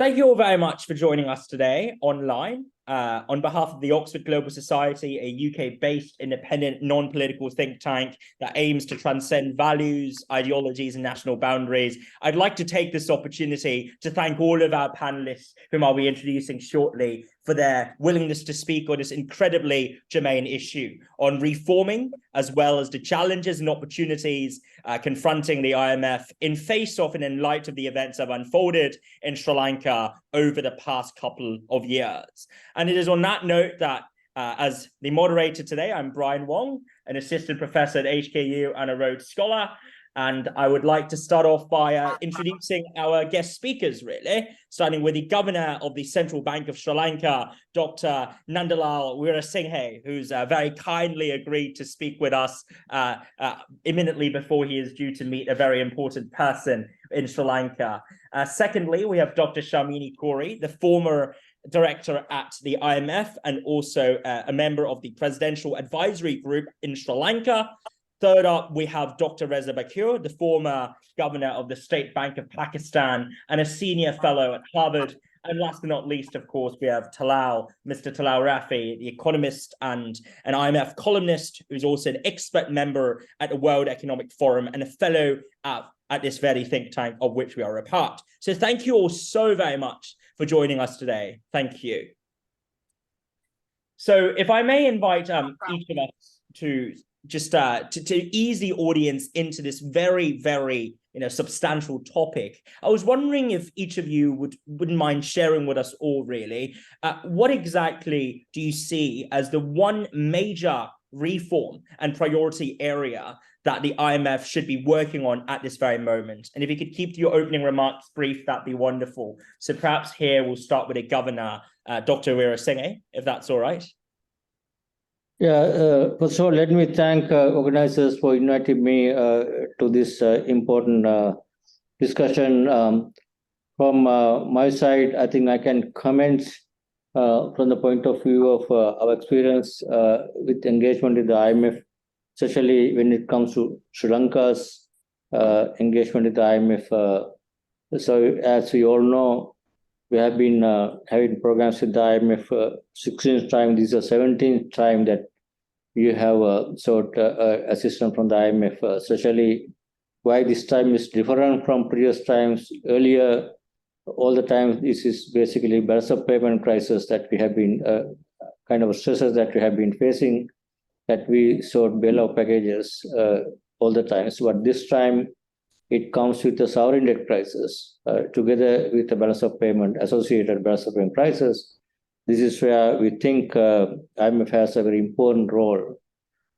Thank you all very much for joining us today online. On behalf of the Oxford Global Society, a UK-based independent non-political think tank that aims to transcend values, ideologies, and national boundaries, I'd like to take this opportunity to thank all of our panelists, whom I'll be introducing shortly, for their willingness to speak on this incredibly germane issue on reforming, as well as the challenges and opportunities confronting the IMF in face-off and in light of the events that have unfolded in Sri Lanka over the past couple of years. And it is on that note that as the moderator today, I'm Brian Wong, an assistant professor at HKU and a Rhodes Scholar. And I would like to start off by introducing our guest speakers, really, starting with the governor of the Central Bank of Sri Lanka, Dr. Nandalal Weerasinghe, who's very kindly agreed to speak with us imminently before he is due to meet a very important person in Sri Lanka. Secondly, we have Dr. Sharmini Coorey, the former director at the IMF and also a member of the Presidential Advisory Group in Sri Lanka. Third up, we have Dr. Reza Baqir, the former governor of the State Bank of Pakistan and a senior fellow at Harvard. And last but not least, of course, we have Talal, Mr. Talal Rafi, the economist and an IMF columnist, who's also an expert member at the World Economic Forum and a fellow at this very think tank of which we are a part. So thank you all so very much for joining us today. Thank you. So if I may invite each of us to just to ease the audience into this very, very substantial topic, I was wondering if each of you wouldn't mind sharing with us all, really, what exactly do you see as the one major reform and priority area that the IMF should be working on at this very moment? And if you could keep your opening remarks brief, that'd be wonderful. So perhaps here we'll start with the governor, Dr. Weerasinghe, if that's all right. Yeah, first of all, let me thank organizers for inviting me to this important discussion. From my side, I think I can comment from the point of view of our experience with engagement with the IMF, especially when it comes to Sri Lanka's engagement with the IMF. So as we all know, we have been having programs with the IMF 16th time. This is the 17th time that you have sought assistance from the IMF, especially why this time is different from previous times. Earlier, all the time, this is basically balance of payment crisis that we have been, kind of stresses that we have been facing, that we sought bailout packages all the time. So, but this time, it comes with the sovereign debt crisis, together with the balance of payment, associated balance of payment crisis. This is where we think IMF has a very important role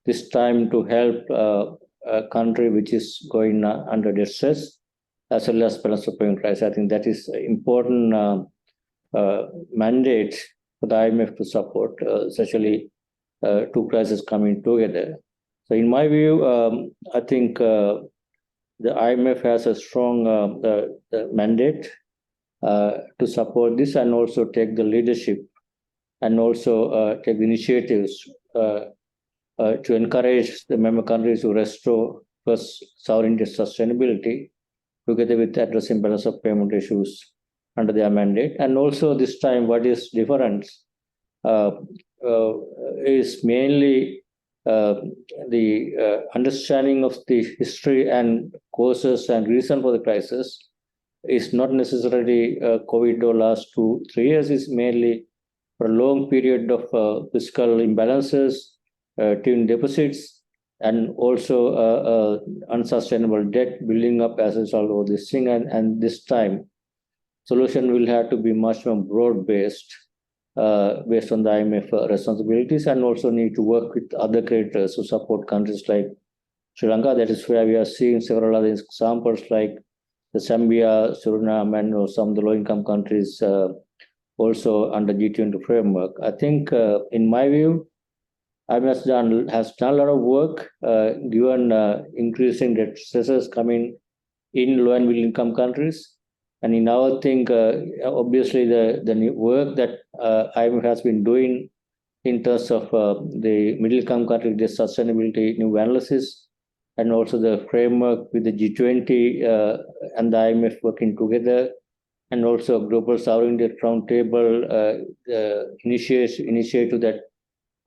this time to help a country which is going under distress, as well as balance of payment crisis. I think that is an important mandate for the IMF to support, especially two crises coming together. So in my view, I think the IMF has a strong mandate to support this and also take the leadership and also take the initiatives to encourage the member countries to restore first sovereignty sustainability together with addressing balance of payment issues under their mandate. And also this time, what is different is mainly the understanding of the history and causes and reason for the crisis is not necessarily COVID or last 2-3 years. It's mainly for a long period of fiscal imbalances, twin deficits, and also unsustainable debt building up as a result of this thing. And this time, solution will have to be much more broad-based, based on the IMF responsibilities, and also need to work with other creditors to support countries like Sri Lanka. That is where we are seeing several other examples like the Zambia, Suriname, and some of the low-income countries also under G20 framework. I think, in my view, IMF has done a lot of work, given increasing debt stresses coming in low and middle income countries. And in our think, obviously, the new work that IMF has been doing in terms of the middle income country, the sustainability new analysis, and also the framework with the G20 and the IMF working together, and also Global Sovereign Debt Roundtable initiative that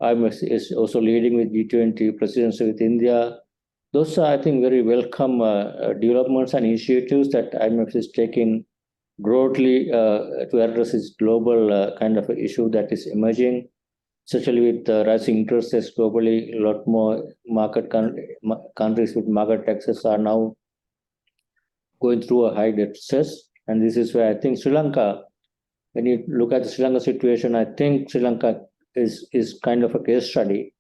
IMF is also leading with G20 presidency with India. Those are, I think, very welcome developments and initiatives that IMF is taking broadly to address this global kind of issue that is emerging, especially with rising interest rates globally. A lot more countries with market access are now going through a high debt stress. And this is where I think Sri Lanka, when you look at the Sri Lanka situation, I think Sri Lanka is kind of a case study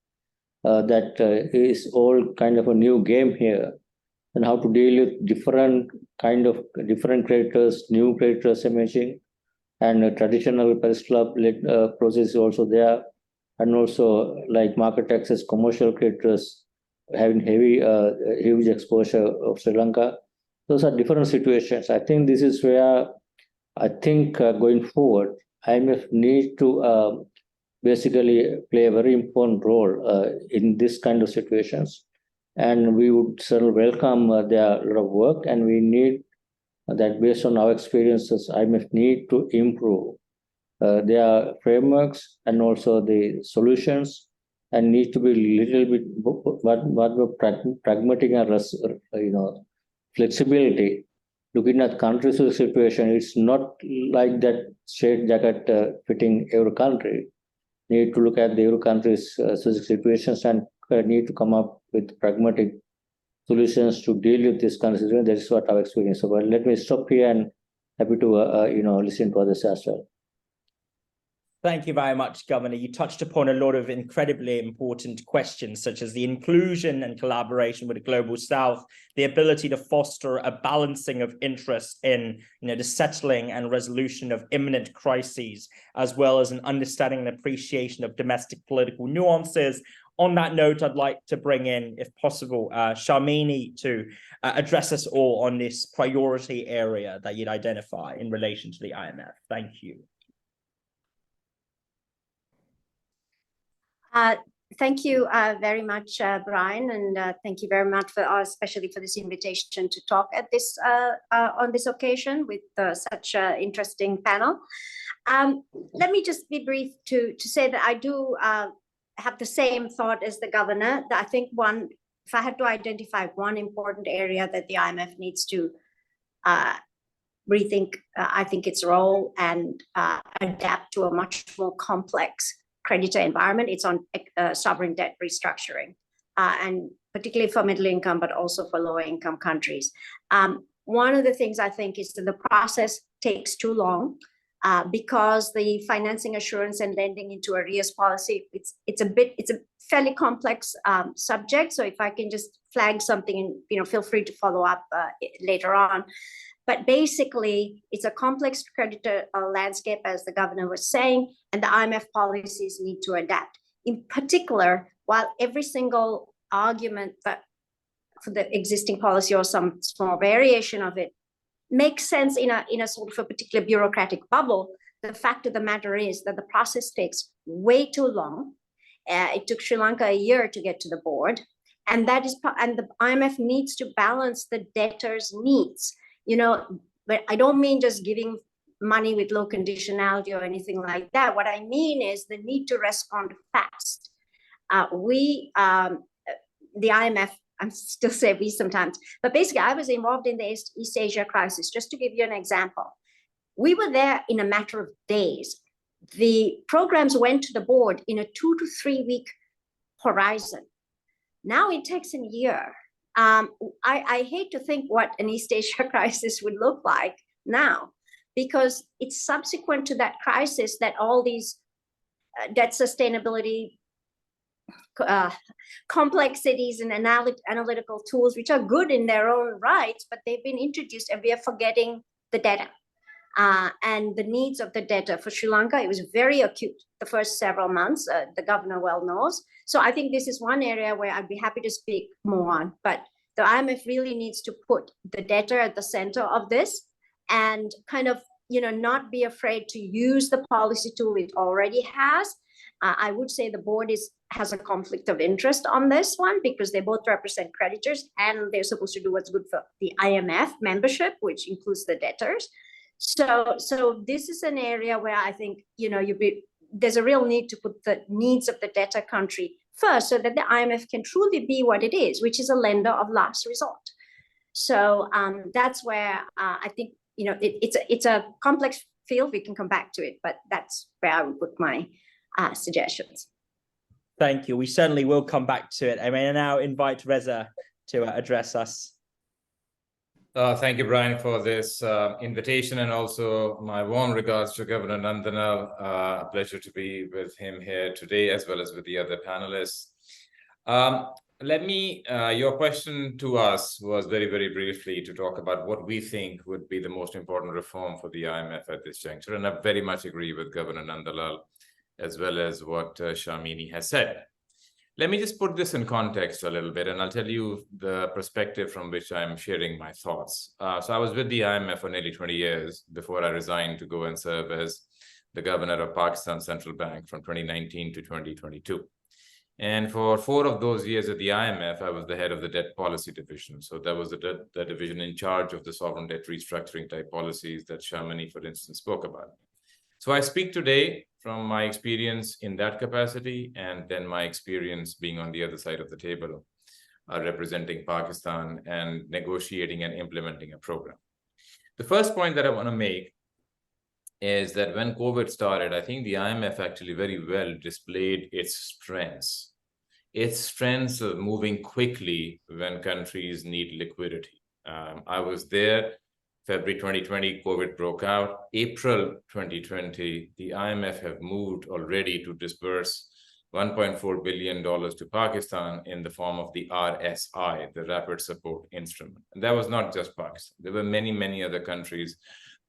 that is all kind of a new game here, and how to deal with different creditors, new creditors emerging, and a traditional Paris Club-led process is also there, and also like market access, commercial creditors having huge exposure of Sri Lanka. Those are different situations. I think this is where I think going forward, IMF needs to basically play a very important role in this kind of situations. And we would certainly welcome their lot of work, and we need that based on our experiences, IMF need to improve their frameworks and also the solutions, and need to be a little bit more pragmatic and flexibility. Looking at countries with situation, it's not like that straight jacket fitting every country. Need to look at the Euro countries' situations and need to come up with pragmatic solutions to deal with this kind of situation. That is what our experience. So, let me stop here, and happy to listen to others as well. Thank you very much, Governor. You touched upon a lot of incredibly important questions, such as the inclusion and collaboration with the Global South, the ability to foster a balancing of interests in the settling and resolution of imminent crises, as well as an understanding and appreciation of domestic political nuances. On that note, I'd like to bring in, if possible, Sharmini to address us all on this priority area that you'd identify in relation to the IMF. Thank you. Thank you very much, Brian, and thank you very much especially for this invitation to talk at this on this occasion with such an interesting panel. Let me just be brief to say that I do have the same thought as the governor. That I think if I had to identify one important area that the IMF needs to rethink, I think its role and adapt to a much more complex creditor environment, it's on sovereign debt restructuring, and particularly for middle income, but also for lower income countries. One of the things I think is that the process takes too long because the financing assurance and lending into arrears policy, it's a fairly complex subject. So if I can just flag something, and feel free to follow up later on. But basically, it's a complex creditor landscape, as the governor was saying, and the IMF policies need to adapt. In particular, while every single argument that for the existing policy or some small variation of it makes sense in a sort of a particular bureaucratic bubble, the fact of the matter is that the process takes way too long. It took Sri Lanka a year to get to the board, and the IMF needs to balance the debtor's needs. But I don't mean just giving money with low conditionality or anything like that. What I mean is the need to respond fast. The IMF, I'm still say we sometimes, but basically I was involved in the East Asia crisis. Just to give you an example, we were there in a matter of days. The programs went to the board in a 2 to 3 week horizon. Now it takes a year. I hate to think what an East Asia crisis would look like now, because it's subsequent to that crisis that all these debt sustainability complexities and analytical tools, which are good in their own rights, but they've been introduced, and we are forgetting the debtor and the needs of the debtor. For Sri Lanka, it was very acute the first several months, the governor well knows. So I think this is one area where I'd be happy to speak more on, but the IMF really needs to put the debtor at the center of this and kind of, not be afraid to use the policy tool it already has. I would say the board has a conflict of interest on this one because they both represent creditors and they're supposed to do what's good for the IMF membership, which includes the debtors. So this is an area where I think, there's a real need to put the needs of the debtor country first, so that the IMF can truly be what it is, which is a lender of last resort. So that's where I think, it's a complex field. We can come back to it, but that's where I would put my suggestions. Thank you. We certainly will come back to it. I may now invite Reza to address us. Thank you, Brian, for this invitation, and also my warm regards to Governor Nandalal. A pleasure to be with him here today, as well as with the other panelists. Your question to us was very, very briefly to talk about what we think would be the most important reform for the IMF at this juncture. And I very much agree with Governor Nandalal, as well as what Sharmini has said. Let me just put this in context a little bit, and I'll tell you the perspective from which I'm sharing my thoughts. So I was with the IMF for nearly 20 years before I resigned to go and serve as the governor of Pakistan Central Bank from 2019 to 2022. And for 4 of those years at the IMF, I was the head of the debt policy division. So that was the division in charge of the sovereign debt restructuring type policies that Sharmini, for instance, spoke about. So I speak today from my experience in that capacity, and then my experience being on the other side of the table, representing Pakistan and negotiating and implementing a program. The first point that I want to make is that when COVID started, I think the IMF actually very well displayed its strengths of moving quickly when countries need liquidity. I was there. February 2020, COVID broke out. April 2020, the IMF have moved already to disburse $1.4 billion to Pakistan in the form of the RSI, the Rapid Support Instrument. And that was not just Pakistan. There were many, many other countries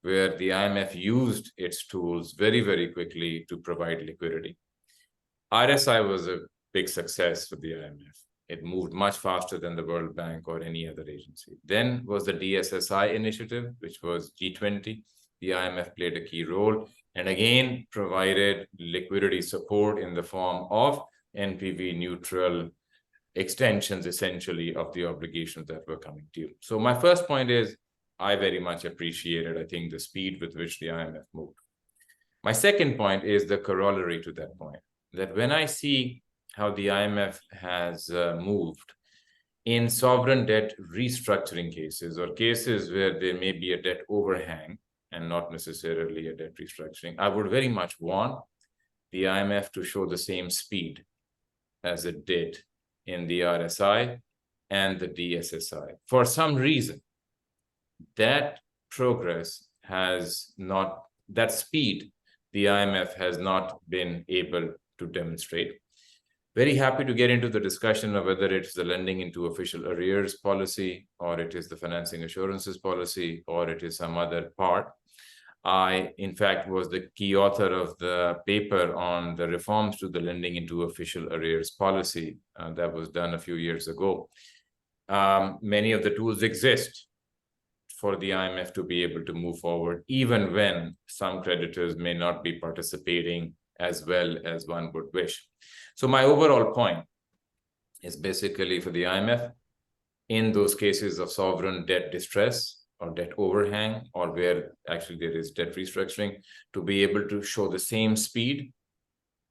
where the IMF used its tools very, very quickly to provide liquidity. RSI was a big success for the IMF. It moved much faster than the World Bank or any other agency. Then was the DSSI initiative, which was G20. The IMF played a key role and again provided liquidity support in the form of NPV neutral extensions, essentially, of the obligations that were coming due. So my first point is, I very much appreciated, I think, the speed with which the IMF moved. My second point is the corollary to that point, that when I see how the IMF has moved in sovereign debt restructuring cases, or cases where there may be a debt overhang and not necessarily a debt restructuring, I would very much want the IMF to show the same speed as it did in the RSI and the DSSI. For some reason, that progress has not, that speed, the IMF has not been able to demonstrate. Very happy to get into the discussion of whether it's the lending into official arrears policy, or it is the financing assurances policy, or it is some other part. I, in fact, was the key author of the paper on the reforms to the lending into official arrears policy that was done a few years ago. Many of the tools exist for the IMF to be able to move forward, even when some creditors may not be participating as well as one would wish. So my overall point is basically for the IMF, in those cases of sovereign debt distress or debt overhang, or where actually there is debt restructuring, to be able to show the same speed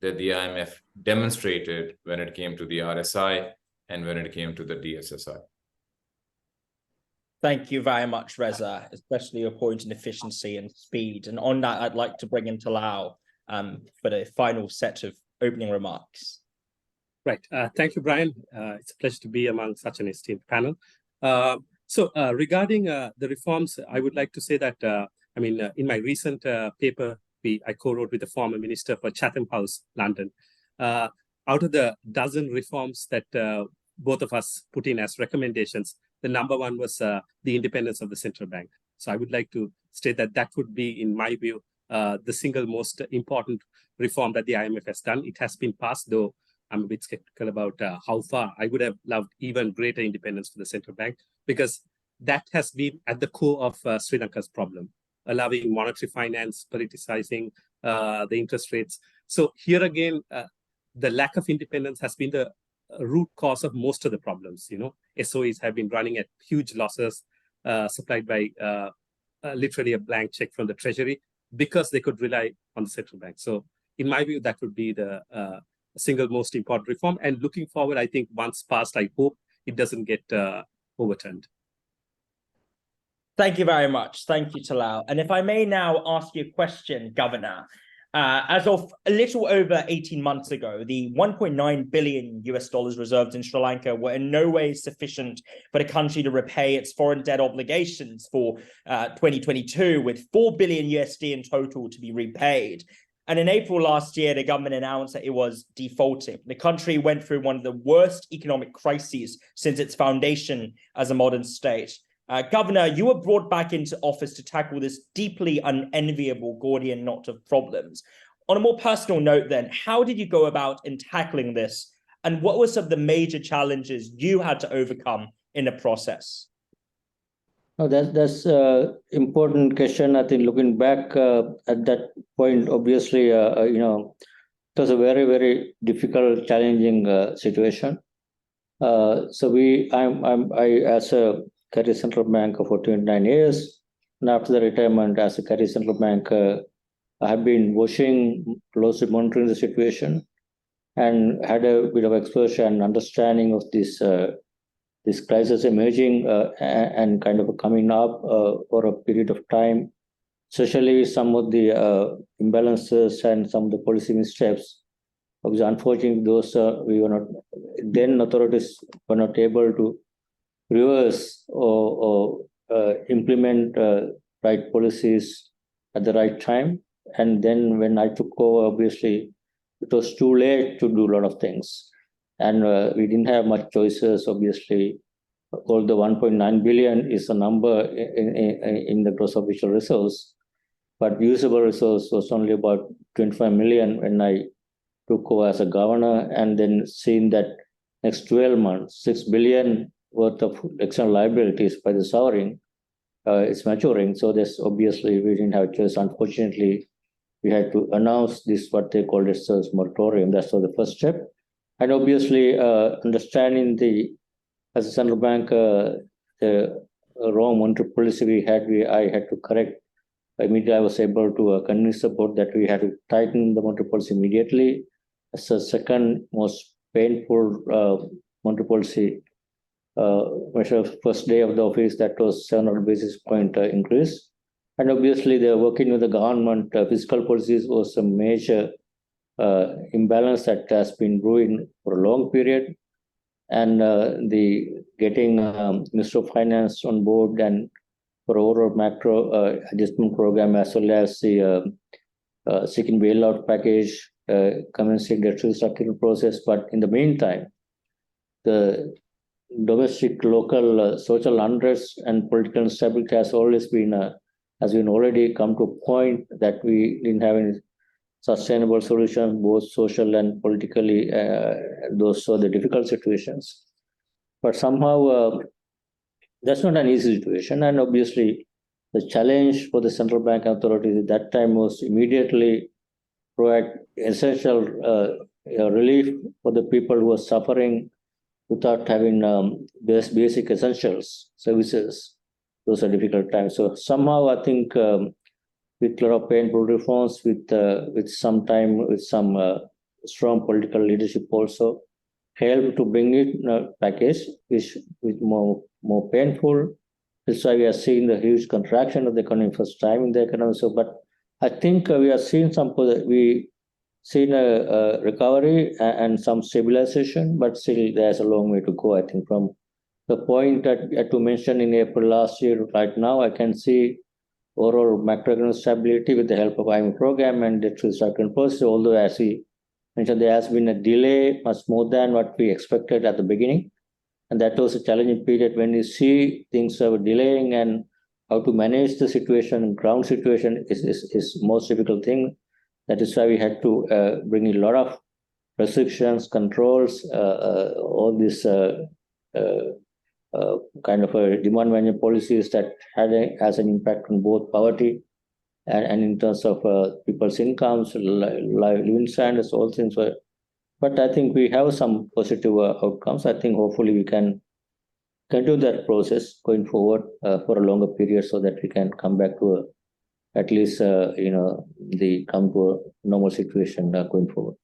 that the IMF demonstrated when it came to the RSI and when it came to the DSSI. Thank you very much, Reza, especially your point in efficiency and speed. And on that, I'd like to bring in Talal for the final set of opening remarks. Right. Thank you, Brian. It's a pleasure to be among such an esteemed panel. So regarding the reforms, I would like to say that, in my recent paper, I co-wrote with the former Minister for Chatham House, London. Out of the dozen reforms that both of us put in as recommendations, the number one was the independence of the central bank. So I would like to state that that would be, in my view, the single most important reform that the IMF has done. It has been passed, though I'm a bit skeptical about how far. I would have loved even greater independence for the central bank, because that has been at the core of Sri Lanka's problem, allowing monetary finance, politicizing the interest rates. So here again, the lack of independence has been the root cause of most of the problems. SOEs have been running at huge losses, supplied by literally a blank check from the treasury because they could rely on the central bank. So in my view, that would be the single most important reform. And looking forward, I think once passed, I hope it doesn't get overturned. Thank you very much. Thank you, Talal. And if I may now ask you a question, Governor. As of a little over 18 months ago, the 1.9 billion US dollars reserves in Sri Lanka were in no way sufficient for the country to repay its foreign debt obligations for 2022, with 4 billion USD in total to be repaid. And in April last year, the government announced that it was defaulting. The country went through one of the worst economic crises since its foundation as a modern state. Governor, you were brought back into office to tackle this deeply unenviable Gordian knot of problems. On a more personal note then, how did you go about in tackling this? And what were some of the major challenges you had to overcome in the process? Oh, that's an important question. I think looking back at that point, obviously, it was a very, very difficult, challenging situation. I as a Coorey Central Bank for 29 years, and after the retirement as a Coorey Central Bank, I have been watching, closely monitoring the situation, and had a bit of exposure and understanding of this crisis emerging and kind of coming up for a period of time, especially some of the imbalances and some of the policy missteps. Because unfortunately, those we were not, then authorities were not able to reverse or implement right policies at the right time. And then when I took over, obviously, it was too late to do a lot of things. And we didn't have much choices, obviously. Although 1.9 billion is a number in the gross official resource, but usable resource was only about 25 million when I took over as a governor, and then seen that next 12 months, 6 billion worth of external liabilities by the sovereign is maturing. So there's obviously we didn't have a choice. Unfortunately, we had to announce this, what they called as moratorium. That's the first step. And obviously, understanding as a central bank, the wrong monetary policy I had to correct. Immediately, I was able to convince the board that we had to tighten the monetary policy immediately. As the second most painful monetary policy measure, first day of the office, that was 700 basis point increase. And obviously, they're working with the government. Fiscal policies was a major imbalance that has been brewing for a long period. And the getting Minister of Finance on board and for overall macro adjustment program, as well as the seeking bailout package, commencing the restructuring process. But in the meantime, the domestic, local social unrest and political instability has always been already come to a point that we didn't have any sustainable solutions, both social and politically. Those are the difficult situations. But somehow that's not an easy situation. And obviously, the challenge for the central bank authorities at that time was immediately provide essential relief for the people who are suffering without having basic essentials services. Those are difficult times. So somehow I think with a lot of painful reforms, with some time, with some strong political leadership also, help to bring it in a package which more painful. That's why we are seeing the huge contraction of the economy first time in the economy. So, but I think we are seeing a recovery and some stabilization, but still there's a long way to go. I think from the point that I had to mention in April last year, right now I can see overall macroeconomic stability with the help of IMF program and the restructuring process. Although as we mentioned, there has been a delay, much more than what we expected at the beginning. And that was a challenging period when you see things are delaying, and how to manage the situation, ground situation is most difficult thing. That is why we had to bring in a lot of restrictions, controls, all this kind of a demand management policies that has an impact on both poverty and in terms of people's incomes, living standards, all things were. But I think we have some positive outcomes. I think hopefully we can continue that process going forward for a longer period so that we can come back to at least, come to a normal situation going forward.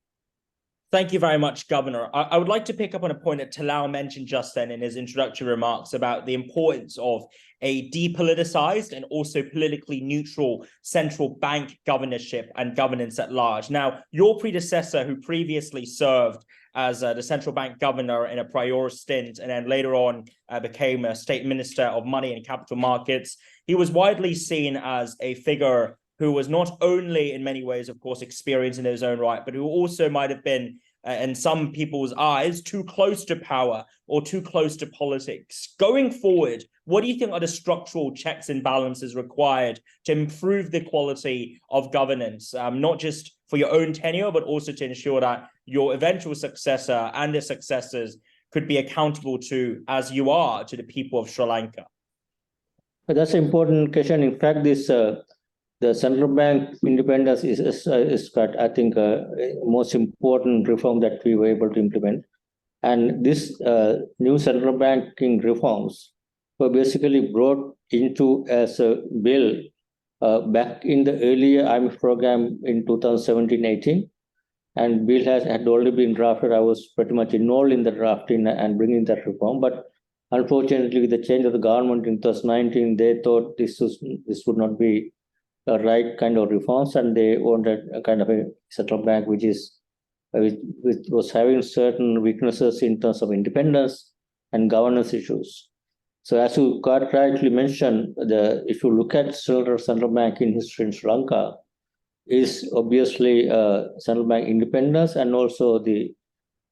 Thank you very much, Governor. I would like to pick up on a point that Talal mentioned just then in his introductory remarks about the importance of a depoliticized and also politically neutral central bank governorship and governance at large. Now, your predecessor, who previously served as the central bank governor in a prior stint and then later on became a state minister of money and capital markets, he was widely seen as a figure who was not only in many ways, of course, experienced in his own right, but who also might have been, in some people's eyes, too close to power or too close to politics. Going forward, what do you think are the structural checks and balances required to improve the quality of governance, not just for your own tenure, but also to ensure that your eventual successor and their successors could be accountable to, as you are, to the people of Sri Lanka? But that's an important question. In fact, the central bank independence is I think, most important reform that we were able to implement. And this new central banking reforms were basically brought into as a bill back in the earlier IMF program in 2017-18. And bill had already been drafted. I was pretty much involved in the drafting and bringing that reform. But unfortunately, with the change of the government in 2019, they thought this would not be the right kind of reforms, and they wanted a kind of a central bank which was having certain weaknesses in terms of independence and governance issues. So, as you quite rightly mentioned, if you look at central banking history in Sri Lanka, is obviously central bank independence, and also the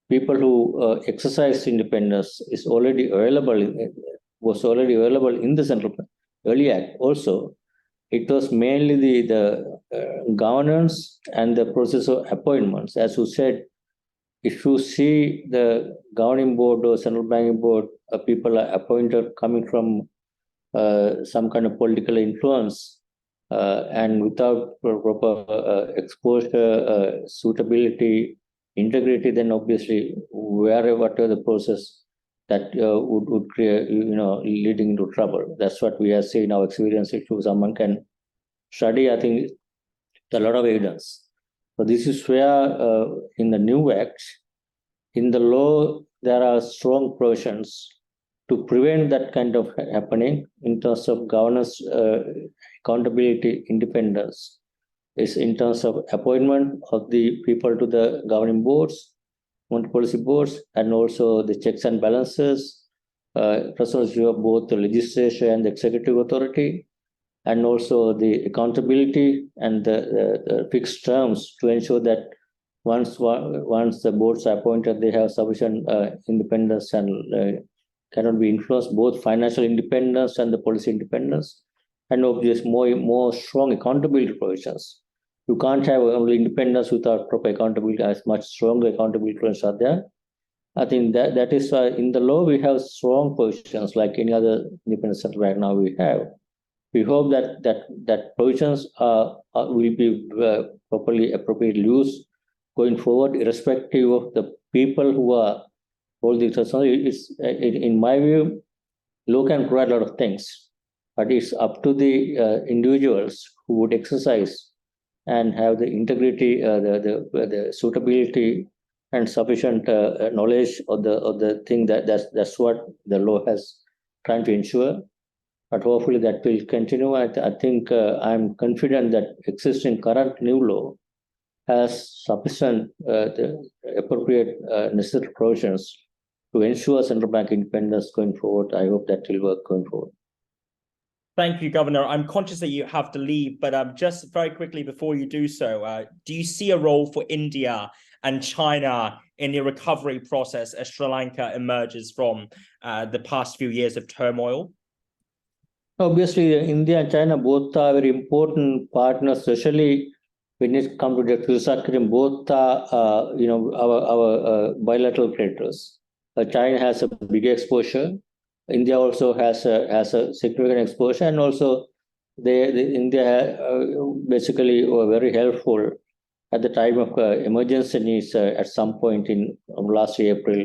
people who exercise independence was already available in the Central Bank Early Act also. It was mainly the governance and the process of appointments. As you said, if you see the governing board or central banking board, people are appointed coming from some kind of political influence and without proper exposure, suitability, integrity, then obviously whatever the process that would create, leading into trouble. That's what we have seen in our experience. If someone can study, I think a lot of evidence. So this is where in the new act, in the law, there are strong provisions to prevent that kind of happening in terms of governance, accountability, independence. Is in terms of appointment of the people to the governing boards, monetary policy boards, and also the checks and balances, responsibility of both the legislature and the executive authority, and also the accountability and the fixed terms to ensure that once the boards are appointed, they have sufficient independence and cannot be influenced, both financial independence and the policy independence, and obviously more strong accountability provisions. You can't have only independence without proper accountability. As much stronger accountability provisions are there. I think that is why in the law we have strong provisions like any other independent central bank now we have. We hope that provisions will be properly appropriately used going forward, irrespective of the people who are holding the. In my view, law can provide a lot of things, but it's up to the individuals who would exercise and have the integrity, the suitability, and sufficient knowledge of the thing that's what the law has trying to ensure. But hopefully that will continue. I think I'm confident that existing current new law has sufficient the appropriate necessary provisions to ensure central bank independence going forward. I hope that will work going forward. Thank you, Governor. I'm conscious that you have to leave, but just very quickly before you do so, do you see a role for India and China in the recovery process as Sri Lanka emerges from the past few years of turmoil? Obviously, India and China both are very important partners, especially when it comes to the Weerasinghe. Both are, our bilateral creditors. China has a big exposure. India also has a significant exposure, and also India basically were very helpful at the time of emergency needs at some point in last April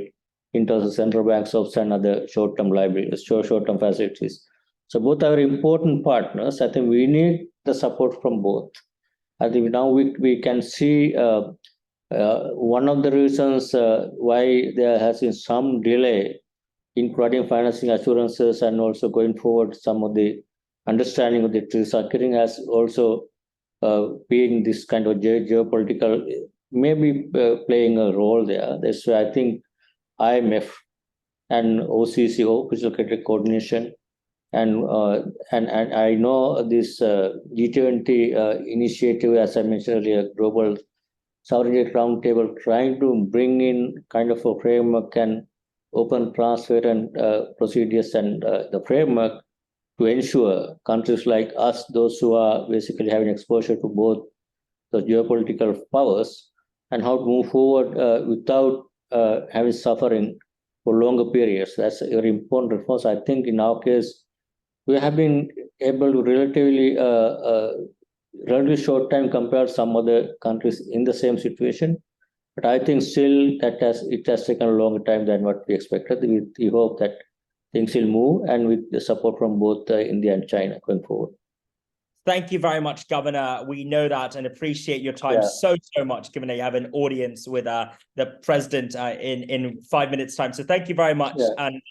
in terms of central bank swaps and other short-term liabilities, short-term facilities. So both are important partners. I think we need the support from both. I think now we can see one of the reasons why there has been some delay in providing financing assurances and also going forward, some of the understanding of the restructuring has also been this kind of geopolitical, maybe playing a role there. That's why I think IMF and OCC, Official Credit Coordination, and I know this G20 initiative, as I mentioned earlier, Global Sovereignty Roundtable, trying to bring in kind of a framework and open transfer and procedures and the framework to ensure countries like us, those who are basically having exposure to both the geopolitical powers, and how to move forward without having suffering for longer periods. That's a very important reform. I think in our case, we have been able to relatively short time compared to some other countries in the same situation. But I think still it has taken a longer time than what we expected. We hope that things will move, and with the support from both India and China going forward. Thank you very much, Governor. We know that and appreciate your time so much, given that you have an audience with the President in 5 minutes' time. So thank you very much, and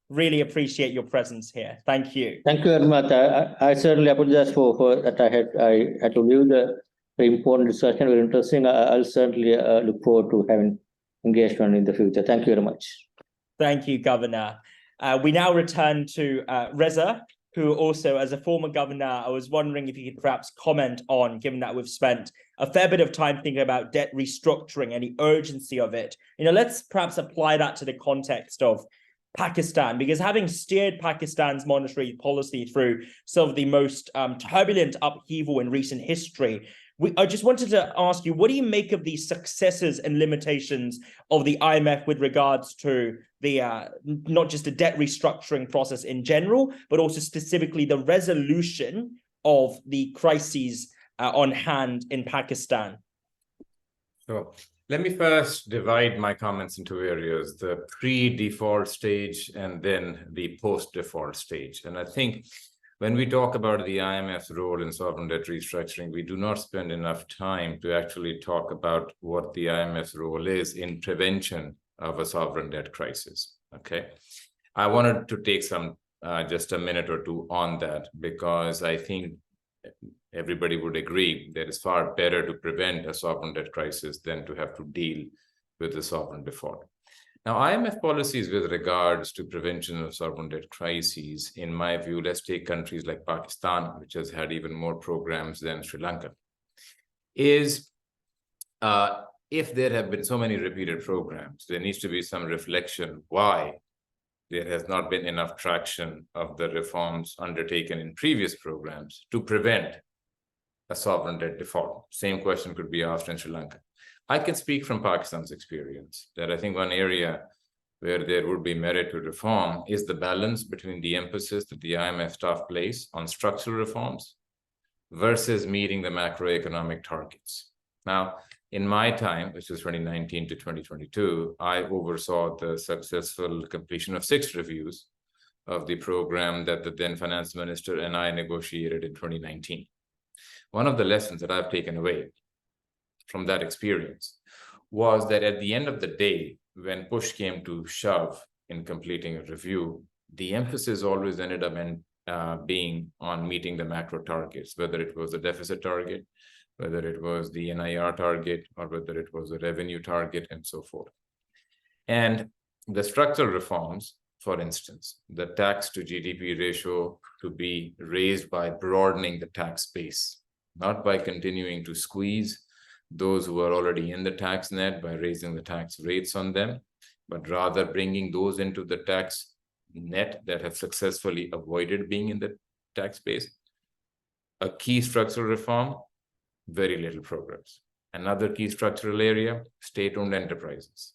really appreciate your presence here. Thank you. Thank you very much. I certainly apologize for that. I had to leave the very important discussion, very interesting. I'll certainly look forward to having engagement in the future. Thank you very much. Thank you, Governor. We now return to Reza, who also, as a former governor, I was wondering if you could perhaps comment on, given that we've spent a fair bit of time thinking about debt restructuring and the urgency of it. Let's perhaps apply that to the context of Pakistan, because having steered Pakistan's monetary policy through some of the most turbulent upheaval in recent history, I just wanted to ask you, what do you make of the successes and limitations of the IMF with regards to the not just the debt restructuring process in general, but also specifically the resolution of the crises on hand in Pakistan? Sure. Let me first divide my comments into areas, the pre-default stage and then the post-default stage. And I think when we talk about the IMF's role in sovereign debt restructuring, we do not spend enough time to actually talk about what the IMF's role is in prevention of a sovereign debt crisis. Okay, I wanted to take just a minute or two on that, because I think everybody would agree that it's far better to prevent a sovereign debt crisis than to have to deal with the sovereign default. Now, IMF policies with regards to prevention of sovereign debt crises, in my view, let's take countries like Pakistan, which has had even more programs than Sri Lanka, is if there have been so many repeated programs, there needs to be some reflection why there has not been enough traction of the reforms undertaken in previous programs to prevent a sovereign debt default. Same question could be asked in Sri Lanka. I can speak from Pakistan's experience that I think one area where there would be merit to reform is the balance between the emphasis that the IMF staff place on structural reforms versus meeting the macroeconomic targets. Now, in my time, which was 2019 to 2022, I oversaw the successful completion of 6 reviews of the program that the then finance minister and I negotiated in 2019. One of the lessons that I've taken away from that experience was that at the end of the day, when push came to shove in completing a review, the emphasis always ended up being on meeting the macro targets, whether it was the deficit target, whether it was the NIR target, or whether it was the revenue target, and so forth. And the structural reforms, for instance, the tax to GDP ratio to be raised by broadening the tax base, not by continuing to squeeze those who are already in the tax net by raising the tax rates on them, but rather bringing those into the tax net that have successfully avoided being in the tax base. A key structural reform, very little progress. Another key structural area, state-owned enterprises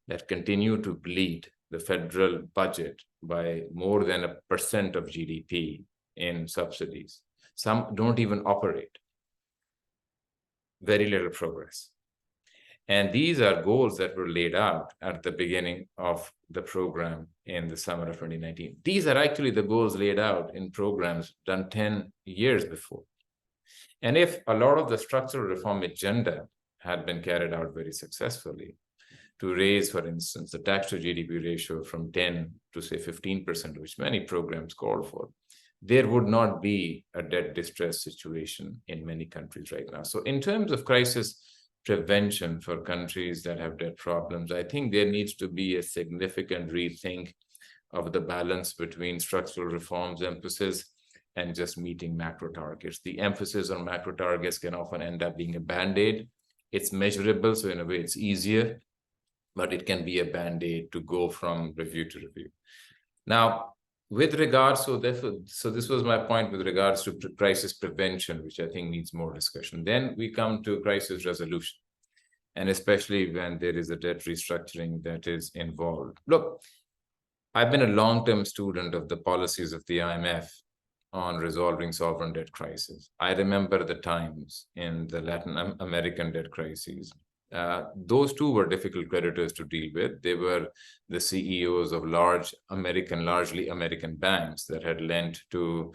that continue to bleed the federal budget by more than 1% of GDP in subsidies. Some don't even operate. Very little progress. And these are goals that were laid out at the beginning of the program in the summer of 2019. These are actually the goals laid out in programs done 10 years before. And if a lot of the structural reform agenda had been carried out very successfully, to raise, for instance, the tax to GDP ratio from 10 to say 15%, which many programs call for, there would not be a debt distress situation in many countries right now. So in terms of crisis prevention for countries that have debt problems, I think there needs to be a significant rethink of the balance between structural reforms emphasis and just meeting macro targets. The emphasis on macro targets can often end up being a band-aid. It's measurable, so in a way it's easier, but it can be a band-aid to go from review to review. Now, with regards, so this was my point with regards to crisis prevention, which I think needs more discussion. Then we come to crisis resolution, and especially when there is a debt restructuring that is involved. Look, I've been a long-term student of the policies of the IMF on resolving sovereign debt crisis. I remember the times in the Latin American debt crises. Those two were difficult creditors to deal with. They were the CEOs of largely American banks that had lent to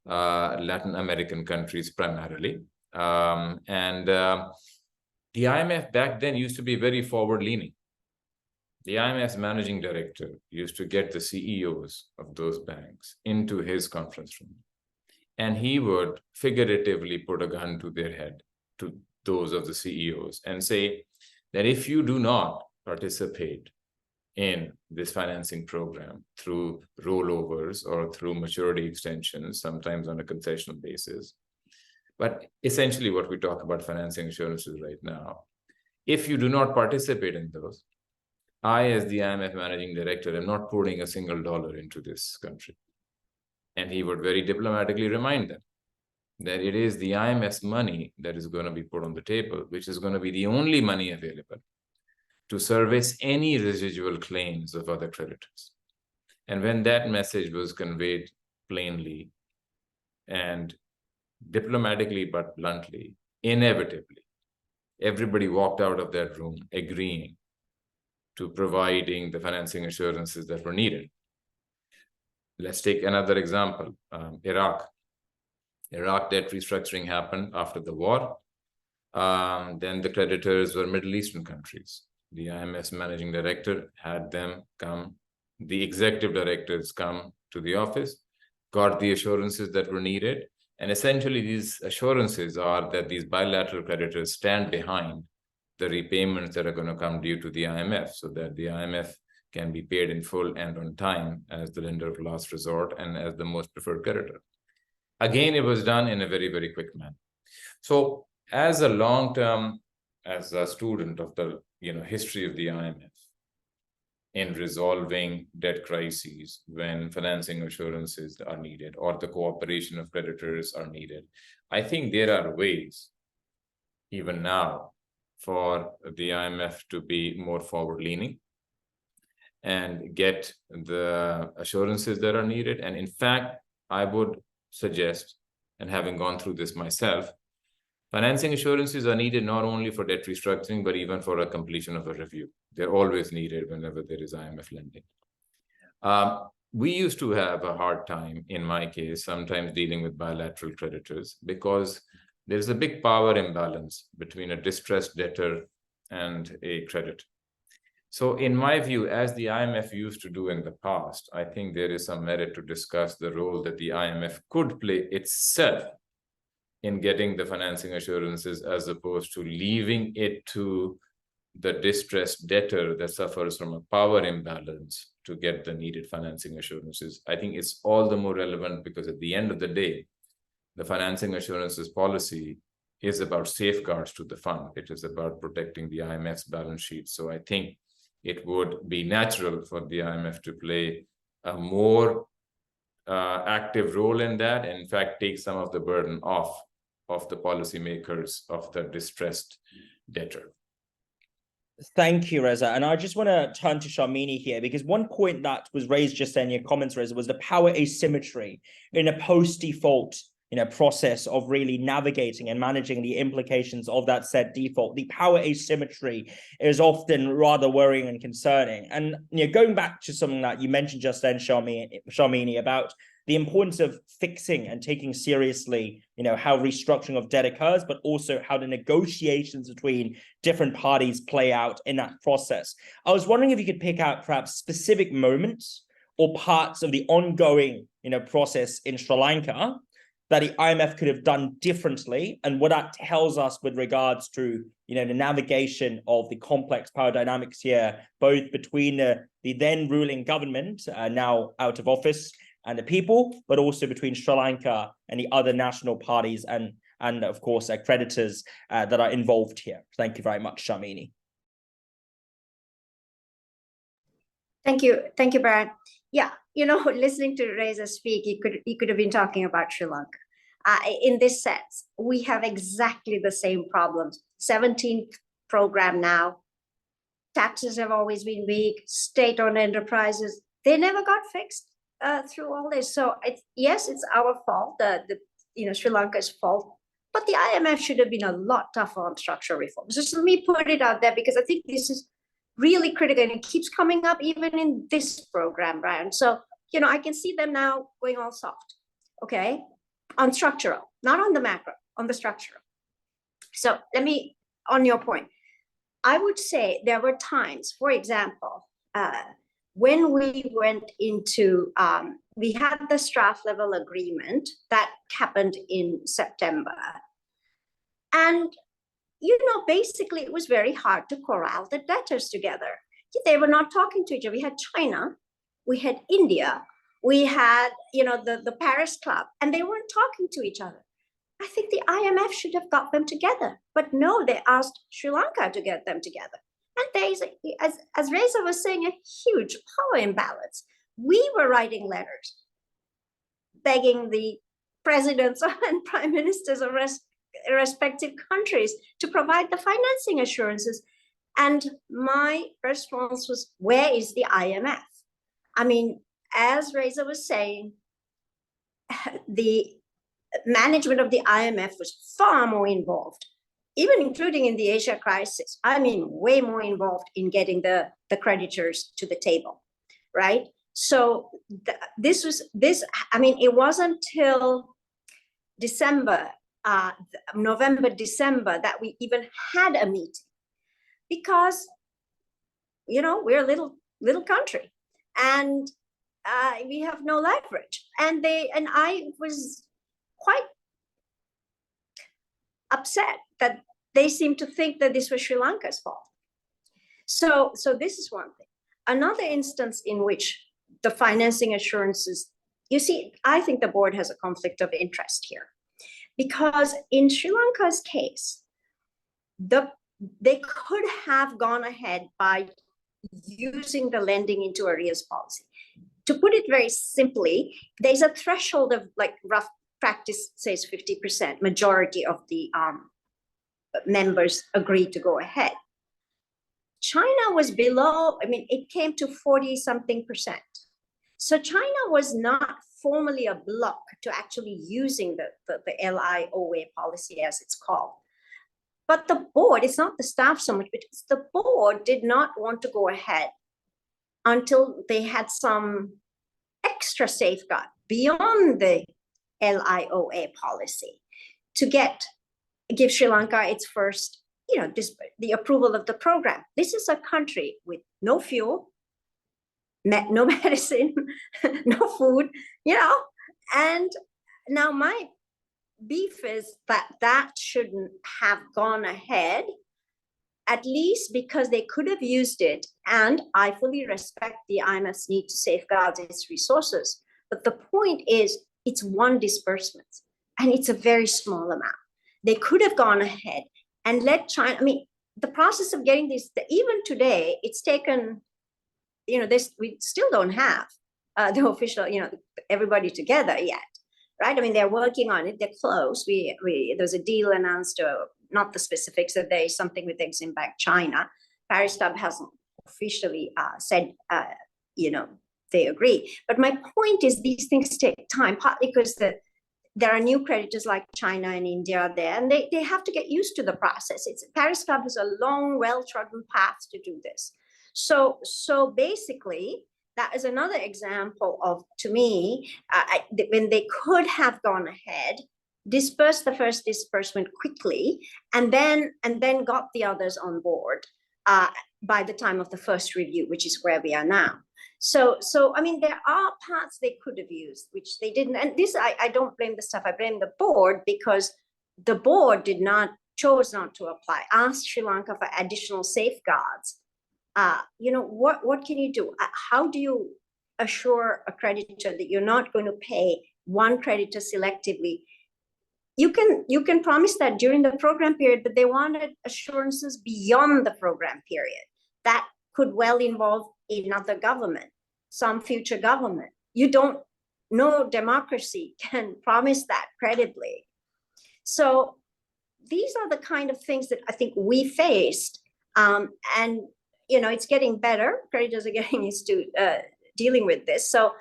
Latin American countries primarily. The IMF back then used to be very forward-leaning. The IMF's managing director used to get the CEOs of those banks into his conference room, and he would figuratively put a gun to their head, to those of the CEOs, and say that if you do not participate in this financing program through rollovers or through maturity extensions, sometimes on a concessional basis, but essentially what we talk about financing assurances right now, if you do not participate in those, I, as the IMF managing director, am not putting a single dollar into this country. And he would very diplomatically remind them that it is the IMF's money that is going to be put on the table, which is going to be the only money available to service any residual claims of other creditors. And when that message was conveyed plainly and diplomatically but bluntly, inevitably, everybody walked out of that room agreeing to providing the financing assurances that were needed. Let's take another example, Iraq. Iraq debt restructuring happened after the war. Then the creditors were Middle Eastern countries. The IMF's managing director had them come, the executive directors come to the office, got the assurances that were needed. And essentially these assurances are that these bilateral creditors stand behind the repayments that are going to come due to the IMF, so that the IMF can be paid in full and on time as the lender of last resort and as the most preferred creditor. Again, it was done in a very, very quick manner. So as a long-term, as a student of the history of the IMF in resolving debt crises when financing assurances are needed or the cooperation of creditors are needed, I think there are ways, even now, for the IMF to be more forward-leaning and get the assurances that are needed. And in fact, I would suggest, and having gone through this myself, financing assurances are needed not only for debt restructuring, but even for a completion of a review. They're always needed whenever there is IMF lending. We used to have a hard time, in my case, sometimes dealing with bilateral creditors because there's a big power imbalance between a distressed debtor and a creditor. So in my view, as the IMF used to do in the past, I think there is some merit to discuss the role that the IMF could play itself in getting the financing assurances as opposed to leaving it to the distressed debtor that suffers from a power imbalance to get the needed financing assurances. I think it's all the more relevant because at the end of the day, the financing assurances policy is about safeguards to the fund. It is about protecting the IMF's balance sheet. So I think it would be natural for the IMF to play a more active role in that, and in fact, take some of the burden off of the policymakers of the distressed debtor. Thank you, Reza. And I just want to turn to Sharmini here, because one point that was raised just in your comments, Reza, was the power asymmetry in a post-default process of really navigating and managing the implications of that said default. The power asymmetry is often rather worrying and concerning. And going back to something that you mentioned just then, Sharmini, about the importance of fixing and taking seriously, how restructuring of debt occurs, but also how the negotiations between different parties play out in that process. I was wondering if you could pick out perhaps specific moments or parts of the ongoing, process in Sri Lanka that the IMF could have done differently, and what that tells us with regards to, the navigation of the complex power dynamics here, both between the then ruling government, now out of office, and the people, but also between Sri Lanka and the other national parties and of course, creditors that are involved here. Thank you very much, Sharmini. Thank you, Brian. Yeah, listening to Reza speak, he could have been talking about Sri Lanka. In this sense, we have exactly the same problems. 17th program now. Taxes have always been weak. State-owned enterprises, they never got fixed through all this. So yes, it's our fault, Sri Lanka's fault. But the IMF should have been a lot tougher on structural reforms. Just let me put it out there, because I think this is really critical, and it keeps coming up even in this program, Brian. So, I can see them now going all soft, okay, on structural, not on the macro, on the structural. So let me, on your point, I would say there were times, for example, when we went into, we had the draft level agreement that happened in September. And basically, it was very hard to corral the debtors together. They were not talking to each other. We had China, we had India, we had, the Paris Club, and they weren't talking to each other. I think the IMF should have got them together, but no, they asked Sri Lanka to get them together. And there's, as Reza was saying, a huge power imbalance. We were writing letters begging the presidents and prime ministers of respective countries to provide the financing assurances. And my response was, where is the IMF? I mean, as Reza was saying, the management of the IMF was far more involved, even including in the Asia crisis. I mean, way more involved in getting the creditors to the table, right? So it wasn't till November, December that we even had a meeting, because, we're a little country, and we have no leverage. And I was quite upset that they seemed to think that this was Sri Lanka's fault. So this is one thing. Another instance in which the financing assurances, I think the board has a conflict of interest here, because in Sri Lanka's case, they could have gone ahead by using the lending into arrears policy. To put it very simply, there's a threshold of, like, rough practice says 50%, majority of the members agreed to go ahead. China was below, it came to 40-something%. So China was not formally a bloc to actually using the LIOA policy, as it's called. But the board, it's not the staff so much, but it's the board did not want to go ahead until they had some extra safeguard beyond the LIOA policy to give Sri Lanka its first, the approval of the program. This is a country with no fuel, no medicine, no food, and now my beef is that shouldn't have gone ahead, at least because they could have used it. And I fully respect the IMF's need to safeguard its resources. But the point is, it's one disbursement, and it's a very small amount. They could have gone ahead and let China, the process of getting this, even today, it's taken, we still don't have the official, everybody together yet, right? They're working on it, they're close. There's a deal announced, not the specifics, that there is something with Exim Bank China. Paris Club hasn't officially said, they agree. But my point is, these things take time, partly because there are new creditors like China and India there, and they have to get used to the process. Paris Club has a long, well-trodden path to do this. So basically, that is another example of, to me, when they could have gone ahead, dispersed the first disbursement quickly, and then got the others on board by the time of the first review, which is where we are now. So I mean, there are parts they could have used, which they didn't. And this, I don't blame the staff, I blame the board, because the board chose not to apply, asked Sri Lanka for additional safeguards. What can you do? How do you assure a creditor that you're not going to pay one creditor selectively? You can promise that during the program period, but they wanted assurances beyond the program period. That could well involve another government, some future government. You don't know, democracy can promise that credibly. So these are the kind of things that I think we faced. And, it's getting better. Creditors are getting used to dealing with this. So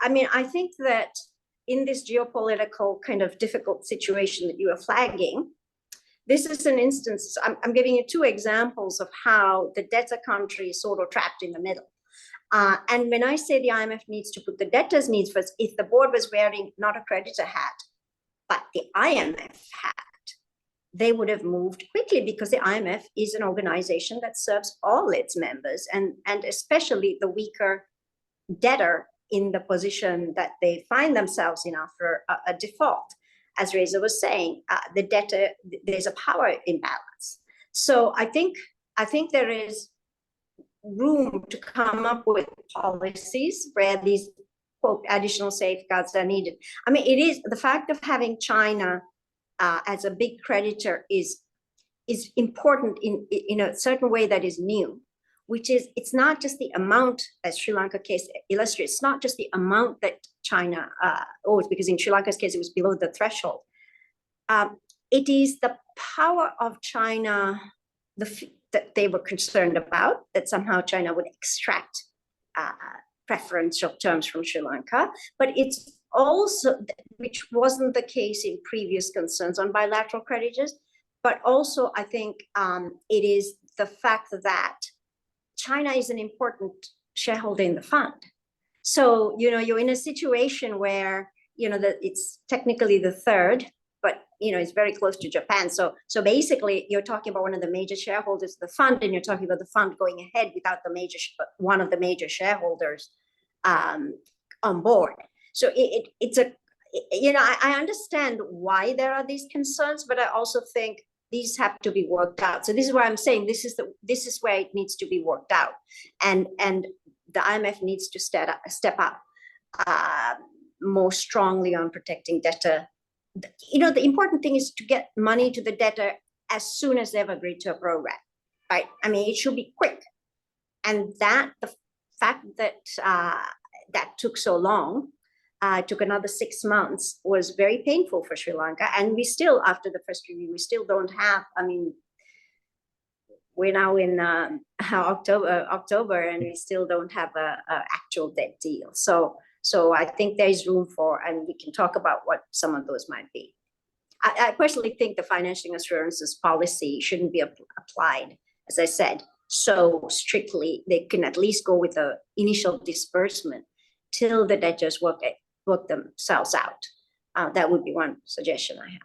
I mean, I think that in this geopolitical kind of difficult situation that you are flagging, this is an instance, I'm giving you two examples of how the debtor country is sort of trapped in the middle. And when I say the IMF needs to put the debtors' needs first, if the board was wearing not a creditor hat, but the IMF hat, they would have moved quickly, because the IMF is an organization that serves all its members, and especially the weaker debtor in the position that they find themselves in after a default. As Reza was saying, the debtor, there's a power imbalance. So I think there is room to come up with policies where these, quote, additional safeguards are needed. I mean, it is the fact of having China as a big creditor is important in a certain way that is new, which is, it's not just the amount, as Sri Lanka case illustrates, it's not just the amount that China owes, because in Sri Lanka's case, it was below the threshold. It is the power of China that they were concerned about, that somehow China would extract preferential terms from Sri Lanka. But it's also, which wasn't the case in previous concerns on bilateral creditors, but also I think it is the fact that China is an important shareholder in the fund. So, you're in a situation where, that it's technically the third, but, it's very close to Japan. So basically, you're talking about one of the major shareholders of the fund, and you're talking about the fund going ahead without one of the major shareholders on board. So it's I understand why there are these concerns, but I also think these have to be worked out. So this is why I'm saying this is where it needs to be worked out, and the IMF needs to step up more strongly on protecting debtor. The important thing is to get money to the debtor as soon as they've agreed to a program, right? I mean, it should be quick, and the fact that that took so long, took another 6 months, was very painful for Sri Lanka. And we still, after the first review, we still don't have, I mean, we're now in October, and we still don't have a actual debt deal. So I think there's room for, and we can talk about what some of those might be. I personally think the financial assurances policy shouldn't be applied, as I said, so strictly. They can at least go with the initial disbursement till the debtors work themselves out. That would be one suggestion I have.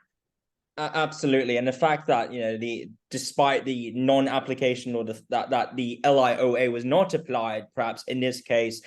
Absolutely, and the fact that despite the non-application, or that the LIOA was not applied, perhaps in this case,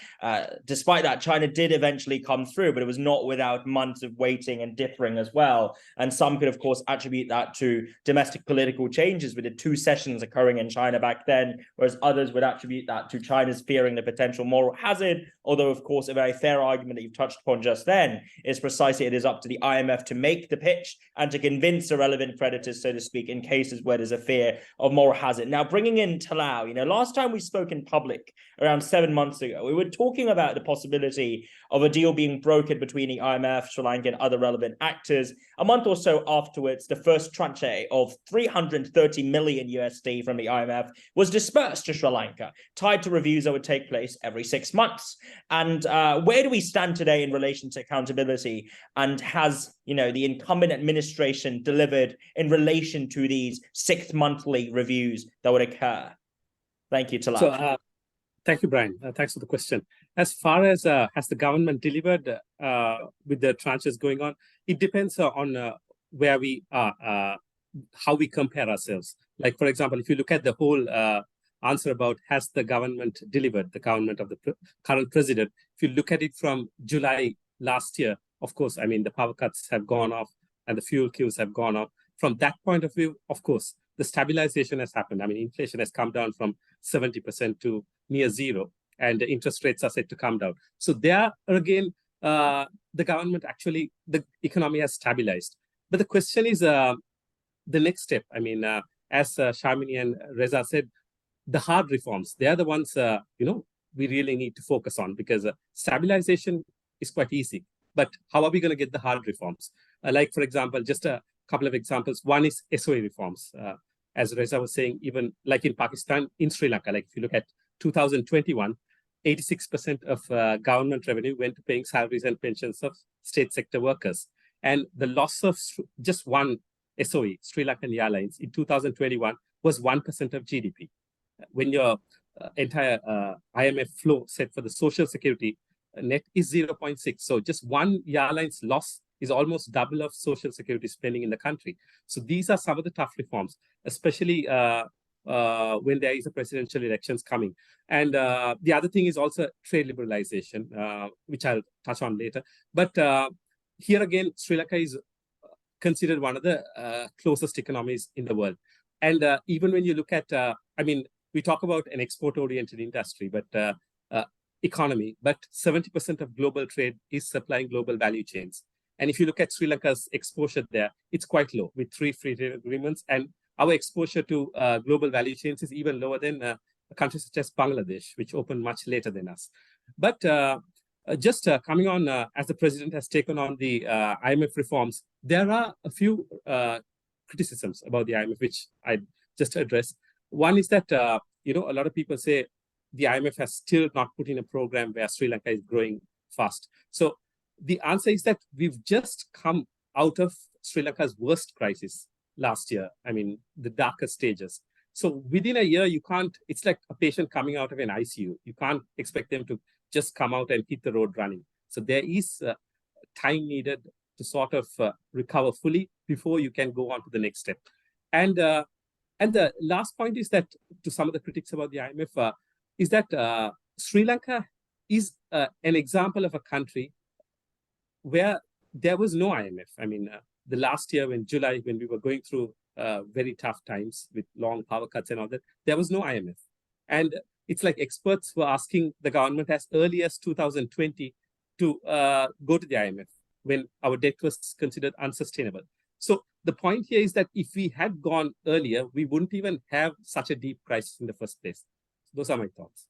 despite that, China did eventually come through, but it was not without months of waiting and differing as well. And some could, of course, attribute that to domestic political changes with the 2 sessions occurring in China back then, whereas others would attribute that to China's fearing the potential moral hazard. Although, of course, a very fair argument that you've touched upon just then is precisely it is up to the IMF to make the pitch and to convince against irrelevant creditors, so to speak, in cases where there's a fear of moral hazard. Now, bringing in Talal, last time we spoke in public around 7 months ago, we were talking about the possibility of a deal being brokered between the IMF, Sri Lanka, and other relevant actors. A month or so afterwards, the first tranche of 330 million USD from the IMF was dispersed to Sri Lanka, tied to reviews that would take place every 6 months. And where do we stand today in relation to accountability? And has the incumbent administration delivered in relation to these 6 monthly reviews that would occur? Thank you, Talal. So, thank you, Brian. Thanks for the question. As far as has the government delivered with the tranches going on, it depends on where we are, how we compare ourselves. Like, for example, if you look at the whole answer about has the government delivered, the government of the current president, if you look at it from July last year, of course, I mean, the power cuts have gone off and the fuel queues have gone up. From that point of view, of course, the stabilization has happened. I mean, inflation has come down from 70% to near zero, and the interest rates are set to come down. So there, again, the government actually, the economy has stabilized. But the question is the next step. I mean, as Sharmini and Reza said, the hard reforms, they are the ones, we really need to focus on, because stabilization is quite easy. But how are we going to get the hard reforms? Like, for example, just a couple of examples. One is SOE reforms. As Reza was saying, even like in Pakistan, in Sri Lanka, like if you look at 2021, 86% of government revenue went to paying salaries and pensions of state sector workers. And the loss of just one SOE, Sri Lankan Airlines, in 2021 was 1% of GDP. When your entire IMF flow set for the social security net is 0.6. So just one airline's loss is almost double of social security spending in the country. So these are some of the tough reforms, especially when there is a presidential elections coming. And the other thing is also trade liberalization, which I'll touch on later. But here again, Sri Lanka is considered one of the closest economies in the world. And even when you look at, we talk about an export-oriented industry, but economy, but 70% of global trade is supplying global value chains. And if you look at Sri Lanka's exposure there, it's quite low with 3 free trade agreements. And our exposure to global value chains is even lower than countries such as Bangladesh, which opened much later than us. But just coming on, as the president has taken on the IMF reforms, there are a few criticisms about the IMF, which I just addressed. One is that, a lot of people say the IMF has still not put in a program where Sri Lanka is growing fast. So the answer is that we've just come out of Sri Lanka's worst crisis last year. I mean, the darkest stages. So within a year, you can't, it's like a patient coming out of an ICU. You can't expect them to just come out and hit the road running. So there is time needed to sort of recover fully before you can go on to the next step. And the last point is that, to some of the critics about the IMF, is that Sri Lanka is an example of a country where there was no IMF. I mean, the last year in July, when we were going through very tough times with long power cuts and all that, there was no IMF. And it's like experts were asking the government as early as 2020 to go to the IMF when our debt was considered unsustainable. So the point here is that if we had gone earlier, we wouldn't even have such a deep crisis in the first place. Those are my thoughts.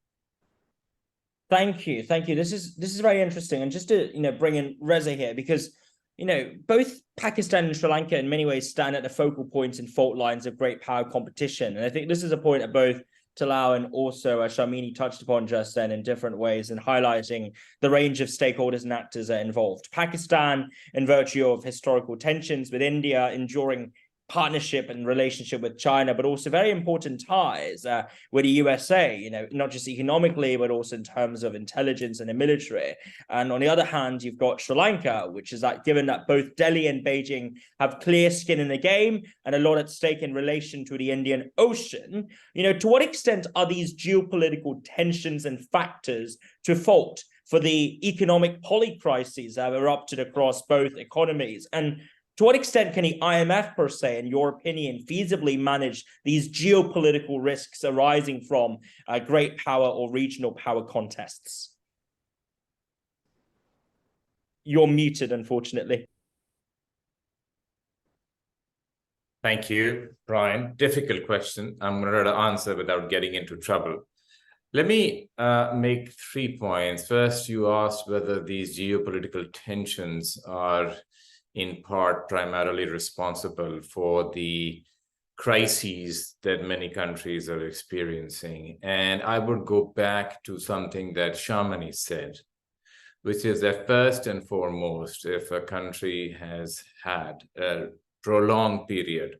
Thank you. This is very interesting. And just to bring in Reza here, because both Pakistan and Sri Lanka in many ways stand at the focal points and fault lines of great power competition. And I think this is a point that both Talal and also Sharmini touched upon just then in different ways, and highlighting the range of stakeholders and actors that are involved. Pakistan, in virtue of historical tensions with India, enduring partnership and relationship with China, but also very important ties with the USA, not just economically, but also in terms of intelligence and the military. And on the other hand, you've got Sri Lanka, which is that given that both Delhi and Beijing have clear skin in the game and a lot at stake in relation to the Indian Ocean, to what extent are these geopolitical tensions and factors to fault for the economic polycrises that have erupted across both economies? And to what extent can the IMF, per se, in your opinion, feasibly manage these geopolitical risks arising from great power or regional power contests? You're muted, unfortunately. Thank you, Brian. Difficult question. I'm going to answer without getting into trouble. Let me make 3 points. First, you asked whether these geopolitical tensions are in part primarily responsible for the crises that many countries are experiencing. And I would go back to something that Sharmini said, which is that first and foremost, if a country has had a prolonged period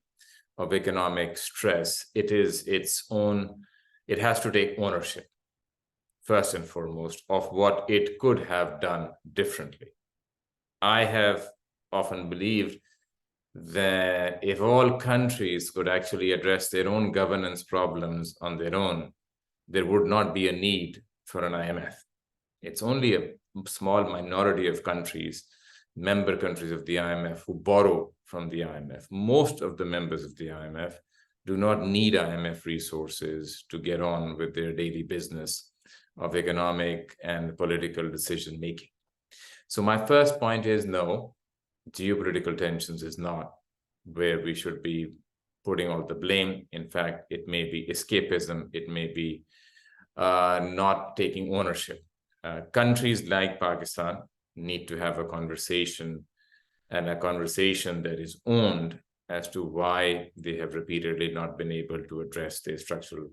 of economic stress, it has to take ownership, first and foremost, of what it could have done differently. I have often believed that if all countries could actually address their own governance problems on their own, there would not be a need for an IMF. It's only a small minority of countries, member countries of the IMF, who borrow from the IMF. Most of the members of the IMF do not need IMF resources to get on with their daily business of economic and political decision making. So my first point is no, geopolitical tensions is not where we should be putting all the blame. In fact, it may be escapism. It may be not taking ownership. Countries like Pakistan need to have a conversation, and a conversation that is owned as to why they have repeatedly not been able to address their structural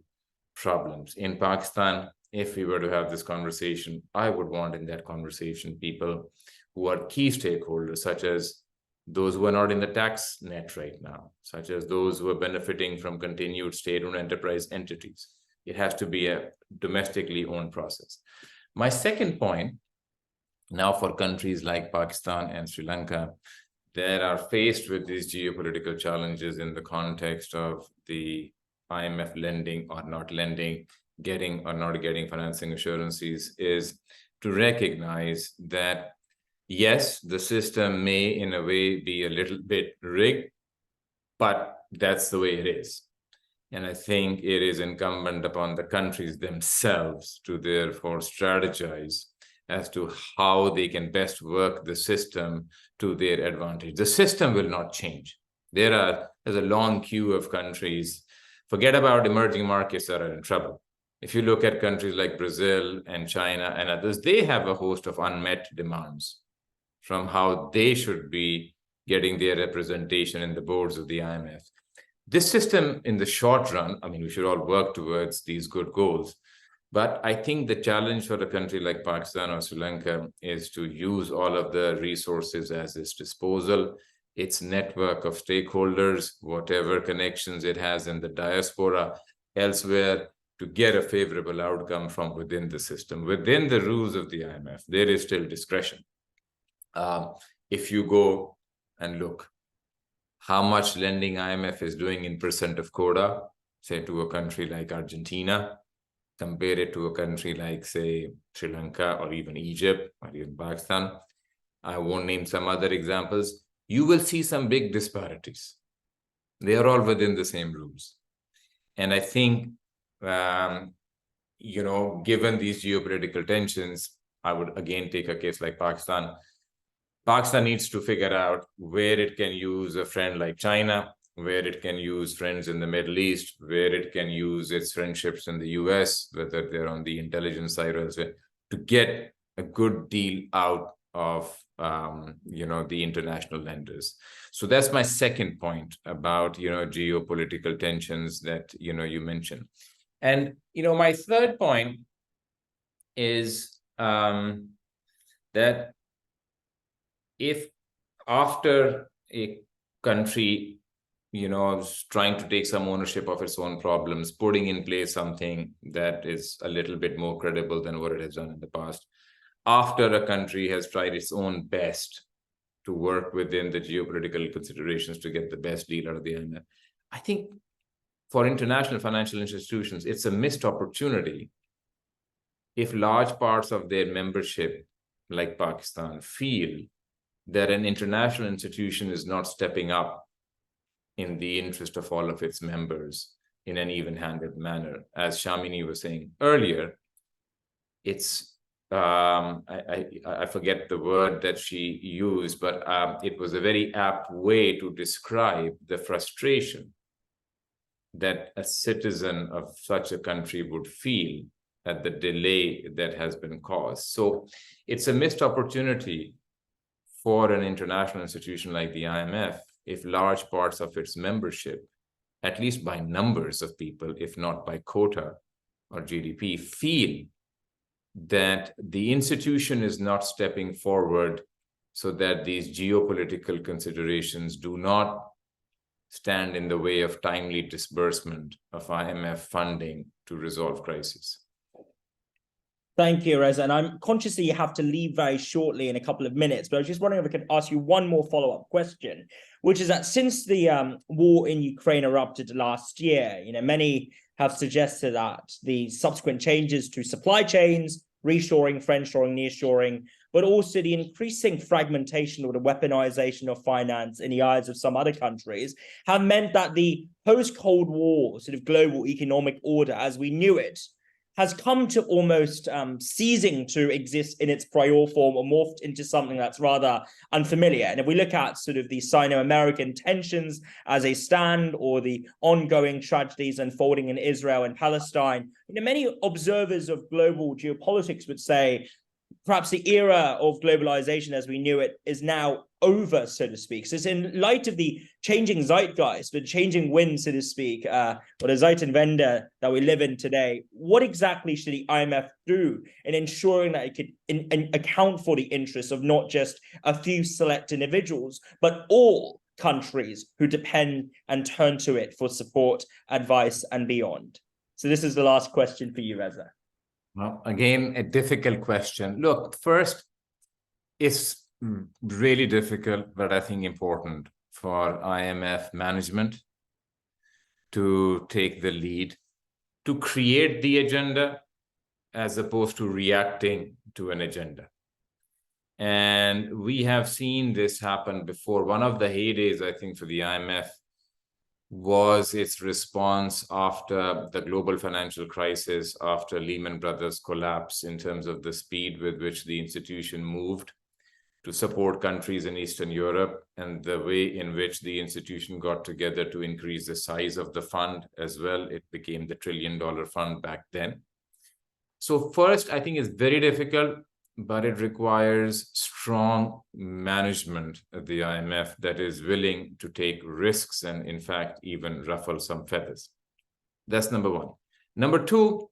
problems. In Pakistan, if we were to have this conversation, I would want in that conversation people who are key stakeholders, such as those who are not in the tax net right now, such as those who are benefiting from continued state-owned enterprise entities. It has to be a domestically owned process. My second point, now for countries like Pakistan and Sri Lanka that are faced with these geopolitical challenges in the context of the IMF lending or not lending, getting or not getting financing assurances, is to recognize that, yes, the system may in a way be a little bit rigged, but that's the way it is. And I think it is incumbent upon the countries themselves to therefore strategize as to how they can best work the system to their advantage. The system will not change. There's a long queue of countries. Forget about emerging markets that are in trouble. If you look at countries like Brazil and China and others, they have a host of unmet demands from how they should be getting their representation in the boards of the IMF. This system in the short run, I mean, we should all work towards these good goals. But I think the challenge for a country like Pakistan or Sri Lanka is to use all of the resources at its disposal, its network of stakeholders, whatever connections it has in the diaspora, elsewhere, to get a favorable outcome from within the system. Within the rules of the IMF, there is still discretion. If you go and look how much lending IMF is doing in percent of quota, say to a country like Argentina, compare it to a country like, say, Sri Lanka or even Egypt or even Pakistan, I won't name some other examples, you will see some big disparities. They are all within the same rules. And I think, given these geopolitical tensions, I would again take a case like Pakistan. Pakistan needs to figure out where it can use a friend like China, where it can use friends in the Middle East, where it can use its friendships in the US, whether they're on the intelligence side or elsewhere, to get a good deal out of the international lenders. So that's my second point about geopolitical tensions that you mentioned. And my third point is that if after a country is trying to take some ownership of its own problems, putting in place something that is a little bit more credible than what it has done in the past, after a country has tried its own best to work within the geopolitical considerations to get the best deal out of the IMF, I think for international financial institutions, it's a missed opportunity if large parts of their membership, like Pakistan, feel that an international institution is not stepping up in the interest of all of its members in an even-handed manner. As Sharmini was saying earlier, it's I forget the word that she used, but it was a very apt way to describe the frustration that a citizen of such a country would feel at the delay that has been caused. So it's a missed opportunity for an international institution like the IMF if large parts of its membership, at least by numbers of people, if not by quota or GDP, feel that the institution is not stepping forward so that these geopolitical considerations do not stand in the way of timely disbursement of IMF funding to resolve crises. Thank you, Reza. And I'm conscious that you have to leave very shortly in a couple of minutes, but I was just wondering if I could ask you one more follow-up question, which is that since the war in Ukraine erupted last year, many have suggested that the subsequent changes to supply chains, reshoring, friendshoring, nearshoring, but also the increasing fragmentation or the weaponization of finance in the eyes of some other countries have meant that the post-Cold War sort of global economic order as we knew it has come to almost ceasing to exist in its prior form or morphed into something that's rather unfamiliar. And if we look at sort of the Sino-American tensions as a stand or the ongoing tragedies unfolding in Israel and Palestine, many observers of global geopolitics would say perhaps the era of globalization as we knew it is now over, so to speak. So it's in light of the changing zeitgeist, the changing wind, so to speak, or the Zeitenwende that we live in today, what exactly should the IMF do in ensuring that it could account for the interests of not just a few select individuals, but all countries who depend and turn to it for support, advice, and beyond? So this is the last question for you, Reza. Well, again, a difficult question. Look, first, it's really difficult, but I think important for IMF management to take the lead, to create the agenda as opposed to reacting to an agenda. And we have seen this happen before. One of the heydays, I think, for the IMF was its response after the global financial crisis, after Lehman Brothers collapse, in terms of the speed with which the institution moved to support countries in Eastern Europe and the way in which the institution got together to increase the size of the fund as well. It became the $1 trillion fund back then. So first, I think it's very difficult, but it requires strong management at the IMF that is willing to take risks and, in fact, even ruffle some feathers. That's number one. Number two,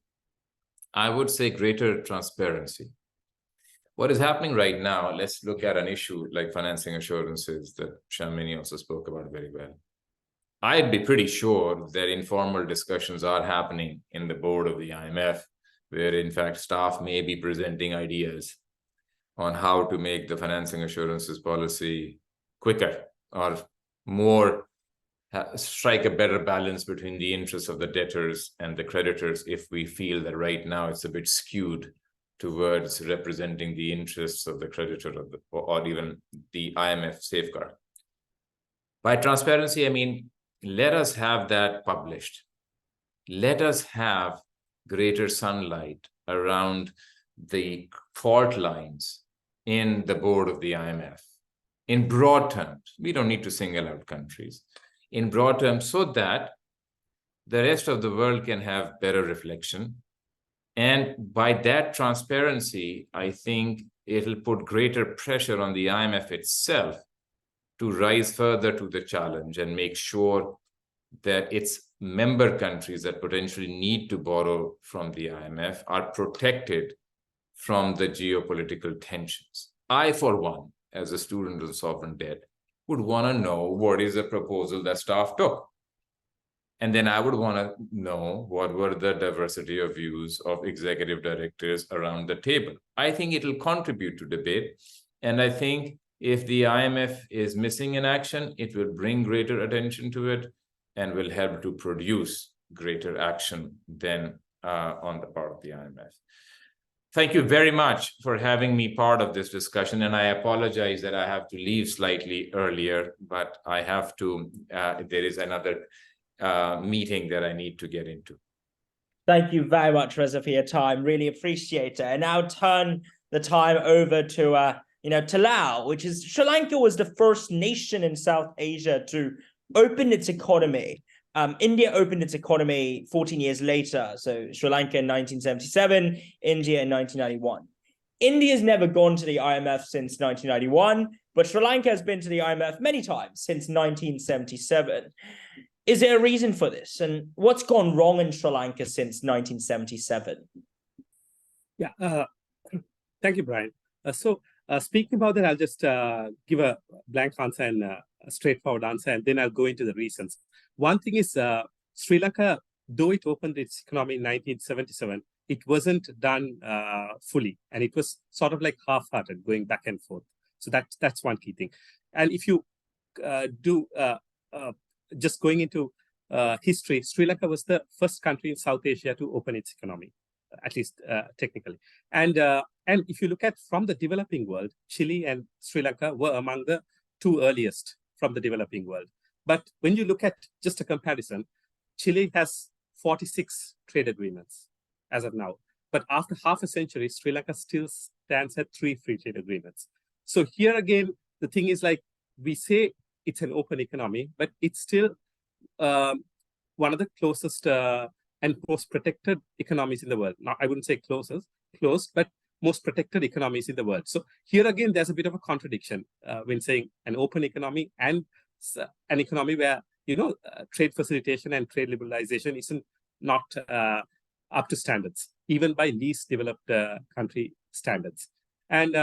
I would say greater transparency. What is happening right now, let's look at an issue like financing assurances that Sharmini also spoke about very well. I'd be pretty sure that informal discussions are happening in the board of the IMF, where in fact staff may be presenting ideas on how to make the financing assurances policy quicker or more, strike a better balance between the interests of the debtors and the creditors if we feel that right now it's a bit skewed towards representing the interests of the creditor or even the IMF safeguard. By transparency, I mean, let us have that published. Let us have greater sunlight around the fault lines in the board of the IMF. In broad terms, we don't need to single out countries. In broad terms, so that the rest of the world can have better reflection. And by that transparency, I think it'll put greater pressure on the IMF itself to rise further to the challenge and make sure that its member countries that potentially need to borrow from the IMF are protected from the geopolitical tensions. I, for one, as a student of sovereign debt, would want to know what is the proposal that staff took. And then I would want to know what were the diversity of views of executive directors around the table. I think it'll contribute to debate. And I think if the IMF is missing in action, it will bring greater attention to it and will help to produce greater action than on the part of the IMF. Thank you very much for having me part of this discussion. And I apologize that I have to leave slightly earlier, but I have to, there is another meeting that I need to get into. Thank you very much, Reza, for your time. Really appreciate it. And now turn the time over to Talal, which is Sri Lanka was the first nation in South Asia to open its economy. India opened its economy 14 years later. So Sri Lanka in 1977, India in 1991. India's never gone to the IMF since 1991, but Sri Lanka has been to the IMF many times since 1977. Is there a reason for this? And what's gone wrong in Sri Lanka since 1977? Yeah, thank you, Brian. Speaking about that, I'll just give a blank answer and a straightforward answer, and then I'll go into the reasons. One thing is Sri Lanka, though it opened its economy in 1977, it wasn't done fully, and it was sort of like half-hearted, going back and forth. So that's one key thing. And if you just going into history, Sri Lanka was the first country in South Asia to open its economy, at least technically. And if you look at from the developing world, Chile and Sri Lanka were among the two earliest from the developing world. But when you look at just a comparison, Chile has 46 trade agreements as of now. But after half a century, Sri Lanka still stands at 3 free trade agreements. So here again, the thing is like we say it's an open economy, but it's still one of the closest and most protected economies in the world. Now, I wouldn't say close, but most protected economies in the world. So here again, there's a bit of a contradiction when saying an open economy and an economy where, trade facilitation and trade liberalization isn't not up to standards, even by least developed country standards. And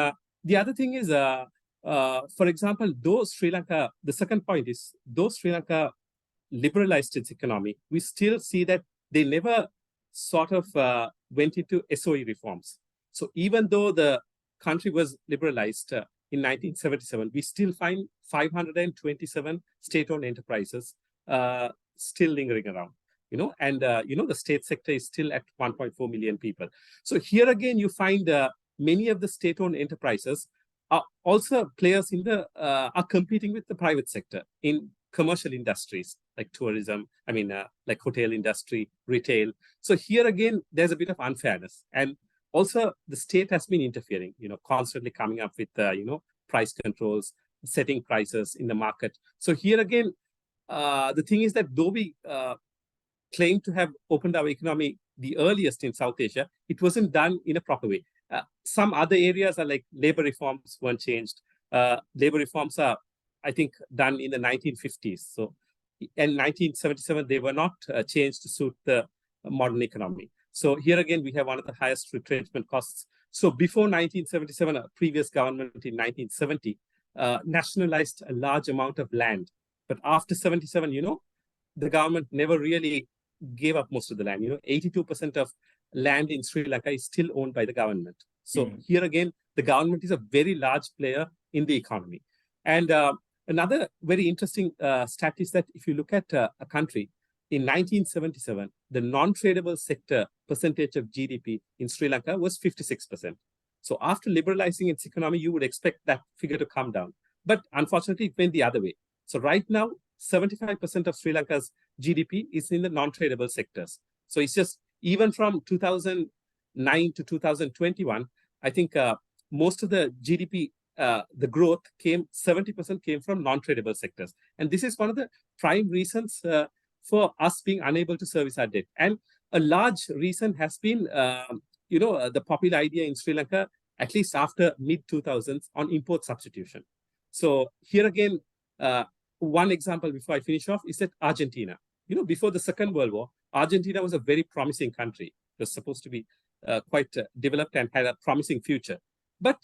the other thing is, for example, though Sri Lanka, the second point is, though Sri Lanka liberalized its economy, we still see that they never sort of went into SOE reforms. So even though the country was liberalized in 1977, we still find 527 state-owned enterprises still lingering around, and the state sector is still at 1.4 million people. So here again, you find many of the state-owned enterprises are also players in the are competing with the private sector in commercial industries like tourism, like hotel industry, retail. So here again, there's a bit of unfairness. And also the state has been interfering, constantly coming up with, price controls, setting prices in the market. So here again, the thing is that though we claim to have opened our economy the earliest in South Asia, it wasn't done in a proper way. Some other areas are like labor reforms weren't changed. Labor reforms are, I think, done in the 1950s. So in 1977, they were not changed to suit the modern economy. So here again, we have one of the highest retrenchment costs. So before 1977, a previous government in 1970 nationalized a large amount of land. But after 77, the government never really gave up most of the land. 82% of land in Sri Lanka is still owned by the government. So here again, the government is a very large player in the economy. And another very interesting stat is that if you look at a country, in 1977, the non-tradable sector percentage of GDP in Sri Lanka was 56%. So after liberalizing its economy, you would expect that figure to come down. But unfortunately, it went the other way. So right now, 75% of Sri Lanka's GDP is in the non-tradable sectors. So it's just, even from 2009 to 2021, I think most of the GDP, the growth 70% came from non-tradable sectors. And this is one of the prime reasons for us being unable to service our debt. And a large reason has been, the popular idea in Sri Lanka, at least after mid-2000s, on import substitution. So here again, one example before I finish off is that Argentina. Before the Second World War, Argentina was a very promising country. It was supposed to be quite developed and had a promising future. But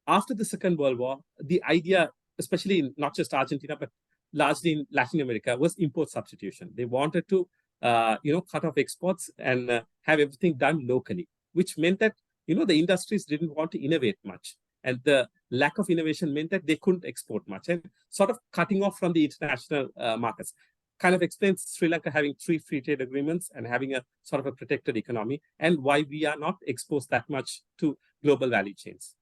after the Second World War, the idea, especially in not just Argentina, but largely in Latin America, was import substitution. They wanted to, cut off exports and have everything done locally, which meant that, the industries didn't want to innovate much. And the lack of innovation meant that they couldn't export much, and sort of cutting off from the international markets. Kind of explains Sri Lanka having 3 free trade agreements and having a sort of a protected economy, and why we are not exposed that much to global value chains.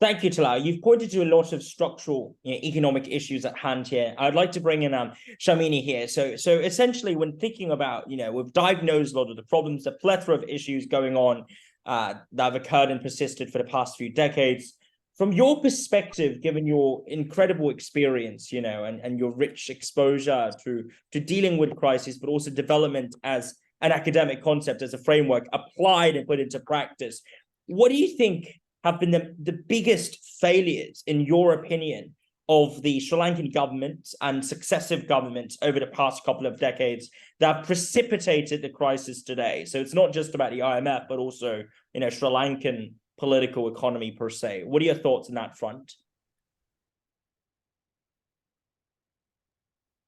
Thank you, Talal. You've pointed to a lot of structural economic issues at hand here. I'd like to bring in Sharmini here. So essentially, when thinking about, we've diagnosed a lot of the problems, the plethora of issues going on that have occurred and persisted for the past few decades. From your perspective, given your incredible experience, and your rich exposure to dealing with crisis, but also development as an academic concept, as a framework applied and put into practice, what do you think have been the biggest failures, in your opinion, of the Sri Lankan government and successive governments over the past couple of decades that have precipitated the crisis today? So it's not just about the IMF, but also, Sri Lankan political economy per se. What are your thoughts on that front?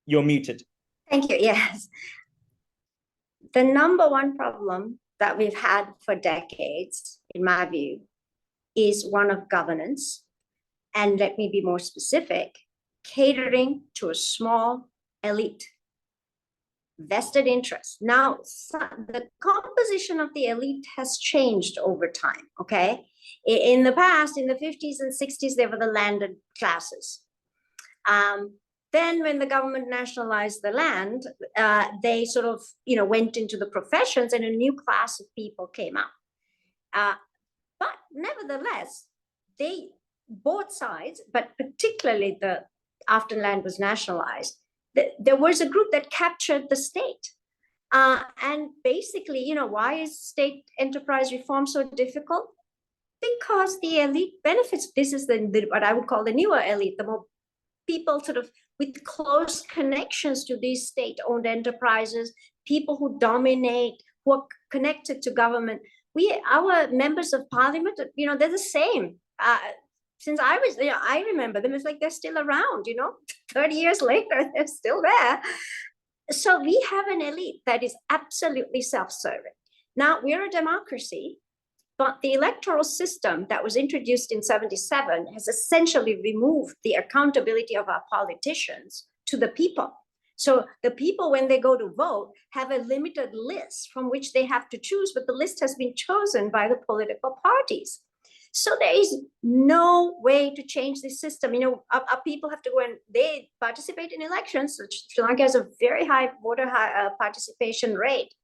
You're muted. Thank you. Yes. The number one problem that we've had for decades, in my view, is one of governance. And let me be more specific, catering to a small elite, vested interest. Now, the composition of the elite has changed over time, okay? In the past, in the 50s and 60s, they were the landed classes. Then when the government nationalized the land, they sort of, went into the professions and a new class of people came up. But nevertheless, both sides, but particularly after land was nationalized, there was a group that captured the state. And basically, why is state enterprise reform so difficult? Because the elite benefits. This is what I would call the newer elite, the more people sort of with close connections to these state-owned enterprises, people who dominate, who are connected to government. Our members of parliament, they're the same. Since I was, I remember them. It's like they're still around, 30 years later, they're still there. So we have an elite that is absolutely self-serving. Now, we're a democracy, but the electoral system that was introduced in 1977 has essentially removed the accountability of our politicians to the people. So the people, when they go to vote, have a limited list from which they have to choose, but the list has been chosen by the political parties. So there is no way to change this system. Our people have to go and they participate in elections. Sri Lanka has a very high voter participation rate.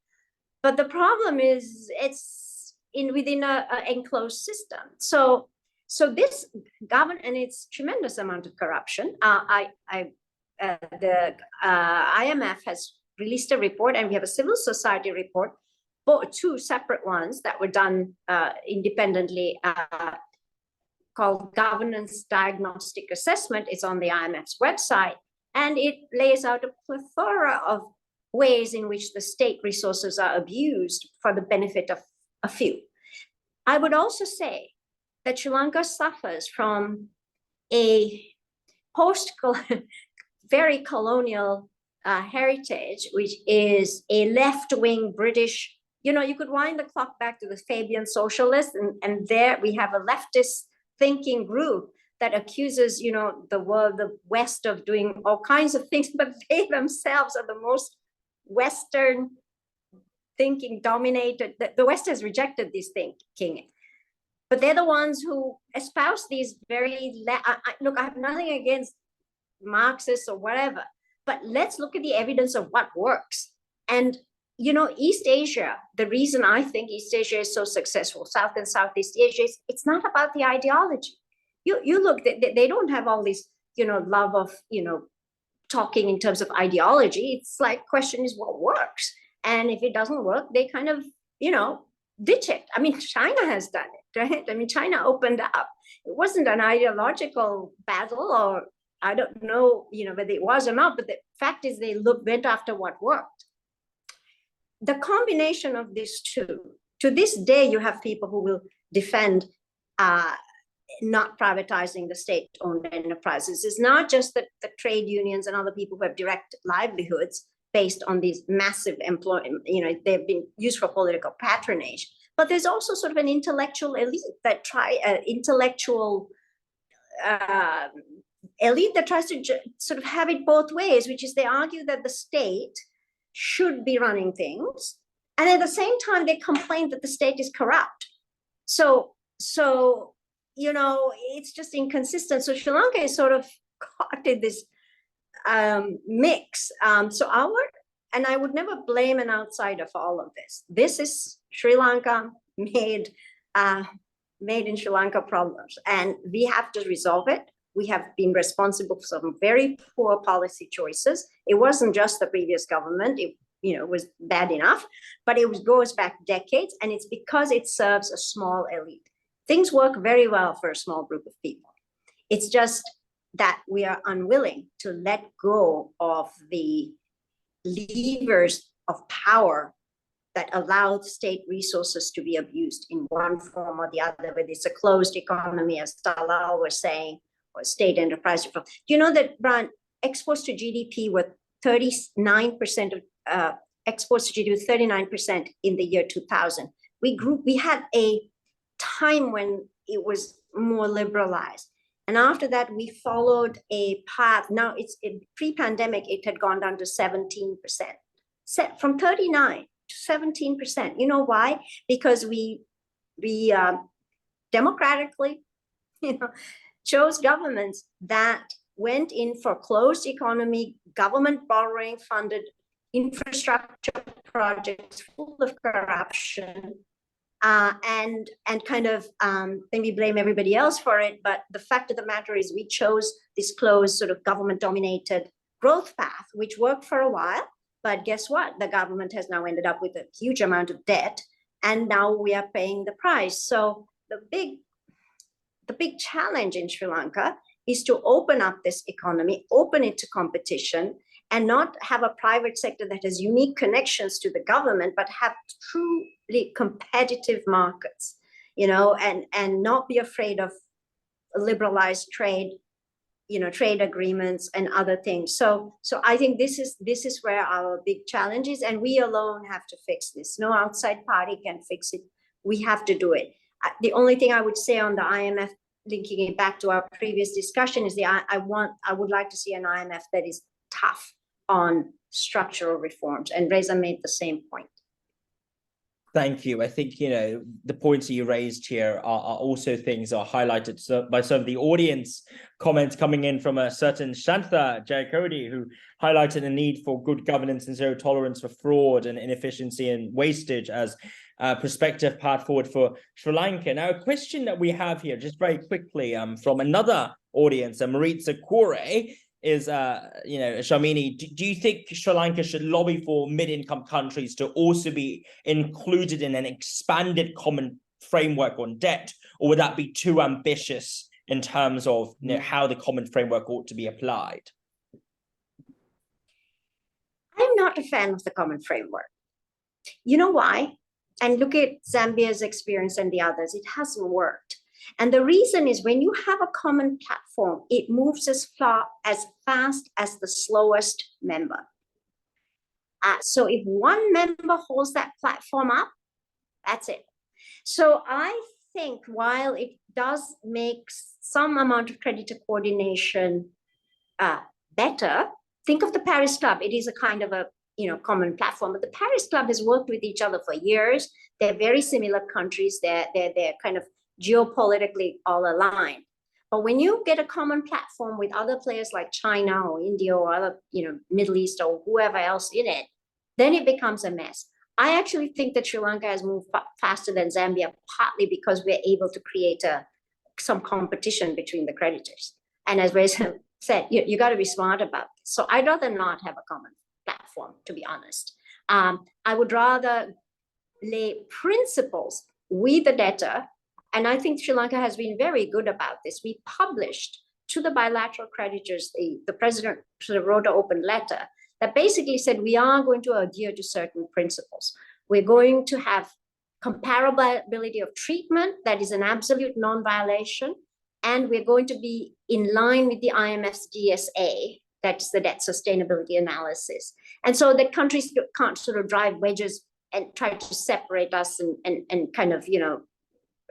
But the problem is it's within an enclosed system. So this government, and it's tremendous amount of corruption. The IMF has released a report, and we have a civil society report, two separate ones that were done independently, called Governance Diagnostic Assessment. It's on the IMF's website, and it lays out a plethora of ways in which the state resources are abused for the benefit of a few. I would also say that Sri Lanka suffers from a very colonial heritage, which is a left-wing British, you could wind the clock back to the Fabian socialists, and there we have a leftist thinking group that accuses, the West of doing all kinds of things, but they themselves are the most Western thinking dominated. The West has rejected this thinking, but they're the ones who espouse these very, look, I have nothing against Marxists or whatever, but let's look at the evidence of what works. And East Asia, the reason I think East Asia is so successful, South and Southeast Asia, it's not about the ideology. You look, they don't have all this, love of, talking in terms of ideology. It's like, question is what works. And if it doesn't work, they kind of, ditch it. I mean, China has done it, right? I mean, China opened up. It wasn't an ideological battle, or I don't know, whether it was or not, but the fact is they went after what worked. The combination of these two, to this day, you have people who will defend not privatizing the state-owned enterprises. It's not just the trade unions and other people who have direct livelihoods based on these massive employment, they've been used for political patronage, but there's also sort of an intellectual elite that elite that tries to sort of have it both ways, which is they argue that the state should be running things, and at the same time they complain that the state is corrupt. So it's just inconsistent. So Sri Lanka is sort of caught in this mix. And I would never blame an outsider for all of this. This is Sri Lanka made in Sri Lanka problems, and we have to resolve it. We have been responsible for some very poor policy choices. It wasn't just the previous government. It was bad enough, but it goes back decades, and it's because it serves a small elite. Things work very well for a small group of people. It's just that we are unwilling to let go of the levers of power that allow state resources to be abused in one form or the other, whether it's a closed economy, as Talal was saying, or state enterprise reform. Do you know that, Brian, exports to GDP were 39% of exports to GDP, 39% in the year 2000. We had a time when it was more liberalized. And after that, we followed a path. Now pre-pandemic, it had gone down to 17%, from 39 to 17%. You know why? Because we democratically, chose governments that went in for closed economy, government borrowing funded infrastructure projects full of corruption, and kind of maybe blame everybody else for it. But the fact of the matter is we chose this closed sort of government dominated growth path, which worked for a while. But guess what? The government has now ended up with a huge amount of debt, and now we are paying the price. So the big challenge in Sri Lanka is to open up this economy, open it to competition, and not have a private sector that has unique connections to the government, but have truly competitive markets, and not be afraid of liberalized trade, trade agreements and other things. So I think this is where our big challenge is, and we alone have to fix this. No outside party can fix it. We have to do it. The only thing I would say on the IMF, linking it back to our previous discussion, is I would like to see an IMF that is tough on structural reforms. And Reza made the same point. Thank you. I think, the points that you raised here are also things that are highlighted by some of the audience comments coming in from a certain Shantha Jayakody, who highlighted the need for good governance and zero tolerance for fraud and inefficiency and wastage as a prospective path forward for Sri Lanka. Now, a question that we have here, just very quickly, from another audience, Maritza Coorey, is, Sharmini, do you think Sri Lanka should lobby for mid-income countries to also be included in an expanded common framework on debt, or would that be too ambitious in terms of how the common framework ought to be applied? I'm not a fan of the common framework. You know why? And look at Zambia's experience and the others. It hasn't worked. And the reason is when you have a common platform, it moves as fast as the slowest member. So if one member holds that platform up, that's it. So I think while it does make some amount of creditor coordination better, think of the Paris Club. It is a kind of a common platform, but the Paris Club has worked with each other for years. They're very similar countries. They're kind of geopolitically all aligned. But when you get a common platform with other players like China or India or other, Middle East or whoever else in it, then it becomes a mess. I actually think that Sri Lanka has moved faster than Zambia, partly because we're able to create some competition between the creditors. And as Reza said, you got to be smart about this. So I'd rather not have a common platform, to be honest. I would rather lay principles with the debtor. And I think Sri Lanka has been very good about this. We published to the bilateral creditors, the president sort of wrote an open letter that basically said we are going to adhere to certain principles. We're going to have comparability of treatment that is an absolute non-violation, and we're going to be in line with the IMF's DSA, that's the debt sustainability analysis. And so that countries can't sort of drive wedges and try to separate us and kind of,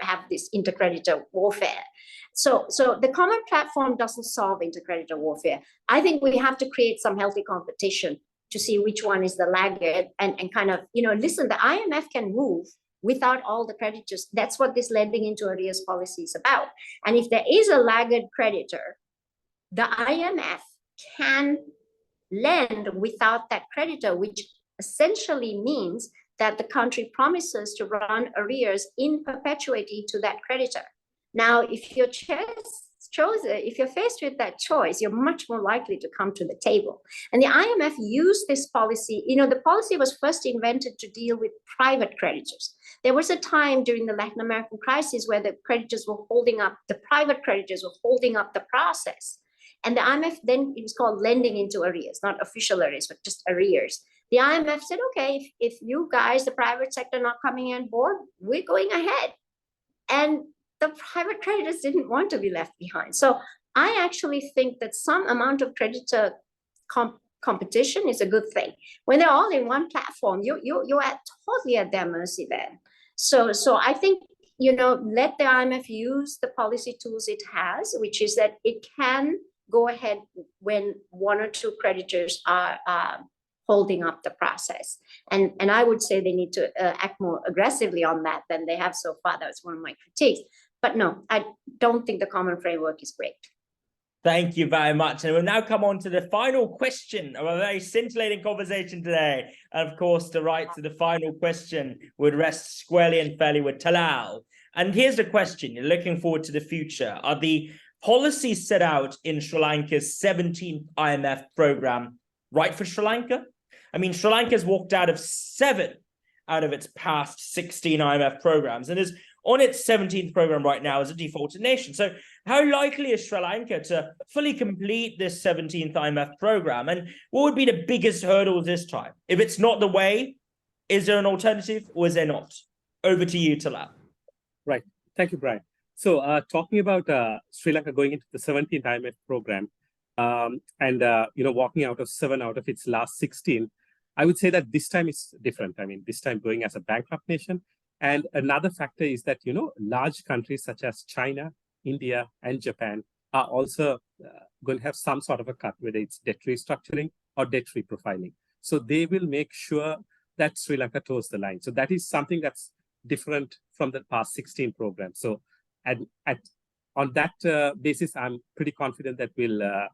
have this intercreditor warfare. So the common platform doesn't solve intercreditor warfare. I think we have to create some healthy competition to see which one is the laggard and kind of, listen, the IMF can move without all the creditors. That's what this lending into arrears policy is about. And if there is a laggard creditor, the IMF can lend without that creditor, which essentially means that the country promises to run arrears in perpetuity to that creditor. Now, if you're faced with that choice, you're much more likely to come to the table. And the IMF used this policy. The policy was first invented to deal with private creditors. There was a time during the Latin American crisis where the creditors were holding up, the private creditors were holding up the process. And the IMF then, it was called lending into arrears, not official arrears, but just arrears. The IMF said, okay, if you guys, the private sector, not coming on board, we're going ahead. And the private creditors didn't want to be left behind. So I actually think that some amount of creditor competition is a good thing. When they're all in one platform, you're totally at their mercy then. So I think, let the IMF use the policy tools it has, which is that it can go ahead when one or two creditors are holding up the process. And I would say they need to act more aggressively on that than they have so far. That's one of my critiques. But no, I don't think the common framework is great. Thank you very much. And we'll now come on to the final question of a very scintillating conversation today. And of course, the right to the final question would rest squarely and fairly with Talal. And here's the question. You're looking forward to the future. Are the policies set out in Sri Lanka's 17th IMF program right for Sri Lanka? I mean, Sri Lanka's walked out of 7 out of its past 16 IMF programs and is on its 17th program right now as a defaulted nation. So how likely is Sri Lanka to fully complete this 17th IMF program? And what would be the biggest hurdle this time? If it's not the way, is there an alternative or is there not? Over to you, Talal. Right. Thank you, Brian. So talking about Sri Lanka going into the 17th IMF program and walking out of 7 out of its last 16, I would say that this time is different. I mean, this time going as a bankrupt nation. And another factor is that, large countries such as China, India, and Japan are also going to have some sort of a cut, whether it's debt restructuring or debt reprofiling. So they will make sure that Sri Lanka toes the line. So that is something that's different from the past 16 programs. So on that basis, I'm pretty confident that we'll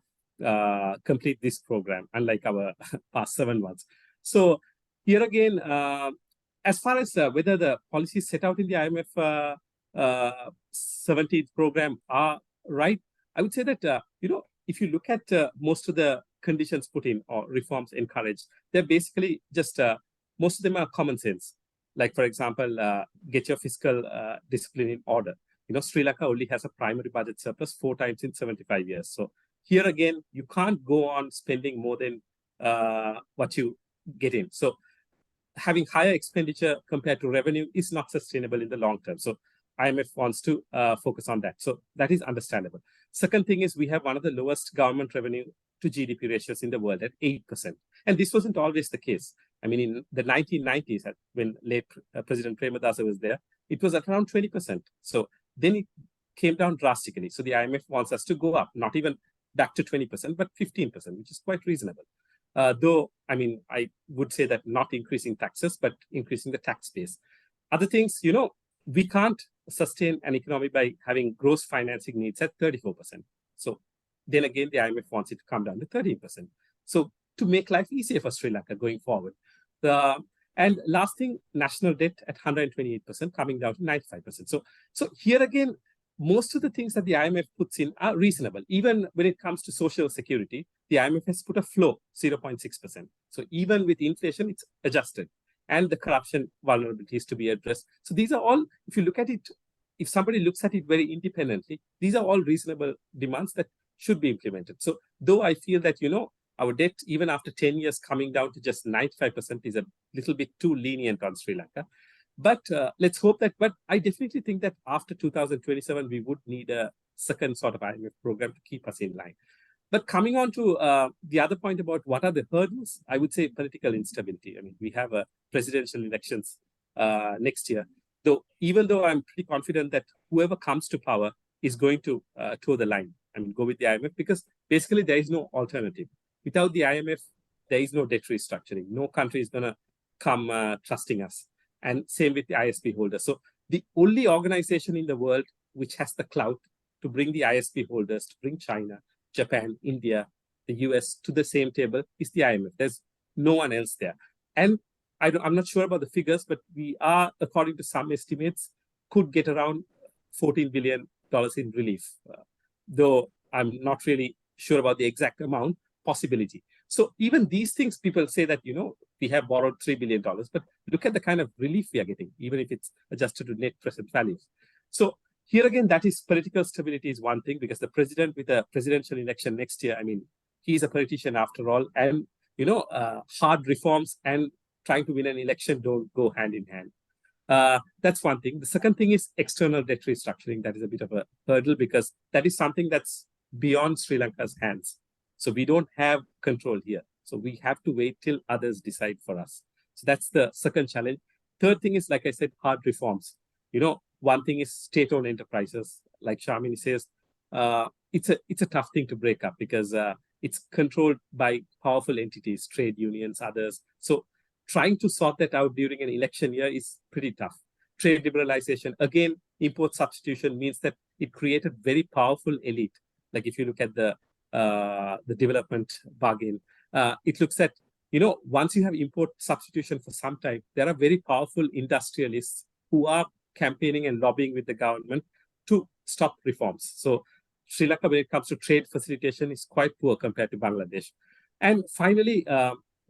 complete this program, unlike our past 7 months. So here again, as far as whether the policies set out in the IMF 17th program are right, I would say that, if you look at most of the conditions put in or reforms encouraged, they're basically just, most of them are common sense. Like, for example, get your fiscal discipline in order. Sri Lanka only has a primary budget surplus 4 times in 75 years. So here again, you can't go on spending more than what you get in. So having higher expenditure compared to revenue is not sustainable in the long term. So IMF wants to focus on that. So that is understandable. Second thing is we have one of the lowest government revenue to GDP ratios in the world at 8%. And this wasn't always the case. I mean, in the 1990s, when late President Premadasa was there, it was at around 20%. So then it came down drastically. So the IMF wants us to go up, not even back to 20%, but 15%, which is quite reasonable. Though, I mean, I would say that not increasing taxes, but increasing the tax base. Other things, we can't sustain an economy by having gross financing needs at 34%. So then again, the IMF wants it to come down to 13%. So to make life easier for Sri Lanka going forward. And last thing, national debt at 128%, coming down to 95%. So here again, most of the things that the IMF puts in are reasonable. Even when it comes to social security, the IMF has put a floor, 0.6%. So even with inflation, it's adjusted. And the corruption vulnerabilities to be addressed. So these are all, if you look at it, if somebody looks at it very independently, these are all reasonable demands that should be implemented. So though I feel that, our debt, even after 10 years coming down to just 95% is a little bit too lenient on Sri Lanka. But let's hope that, but I definitely think that after 2027, we would need a second sort of IMF program to keep us in line. But coming on to the other point about what are the hurdles, I would say political instability. I mean, we have presidential elections next year. Even though I'm pretty confident that whoever comes to power is going to toe the line. I mean, go with the IMF because basically there is no alternative. Without the IMF, there is no debt restructuring. No country is going to come trusting us. and same with the ISP holders. So the only organization in the world which has the clout to bring the ISP holders, to bring China, Japan, India, the US to the same table is the IMF. There's no one else there. And I'm not sure about the figures, but we are, according to some estimates, could get around $14 billion in relief, though I'm not really sure about the exact amount, possibility. So even these things, people say that, we have borrowed $3 billion, but look at the kind of relief we are getting, even if it's adjusted to net present values. So here again, that is political stability is one thing, because the president with a presidential election next year, I mean, he's a politician after all, and, hard reforms and trying to win an election don't go hand in hand. That's one thing. The second thing is external debt restructuring. That is a bit of a hurdle, because that is something that's beyond Sri Lanka's hands. So we don't have control here. So we have to wait till others decide for us. So that's the second challenge. Third thing is, like I said, hard reforms. One thing is state-owned enterprises. Like Sharmini says, it's a tough thing to break up, because it's controlled by powerful entities, trade unions, others. So trying to sort that out during an election year is pretty tough. Trade liberalization, again, import substitution means that it created very powerful elite. Like if you look at the development bargain, it looks at, once you have import substitution for some time, there are very powerful industrialists who are campaigning and lobbying with the government to stop reforms. So Sri Lanka, when it comes to trade facilitation, is quite poor compared to Bangladesh. And finally,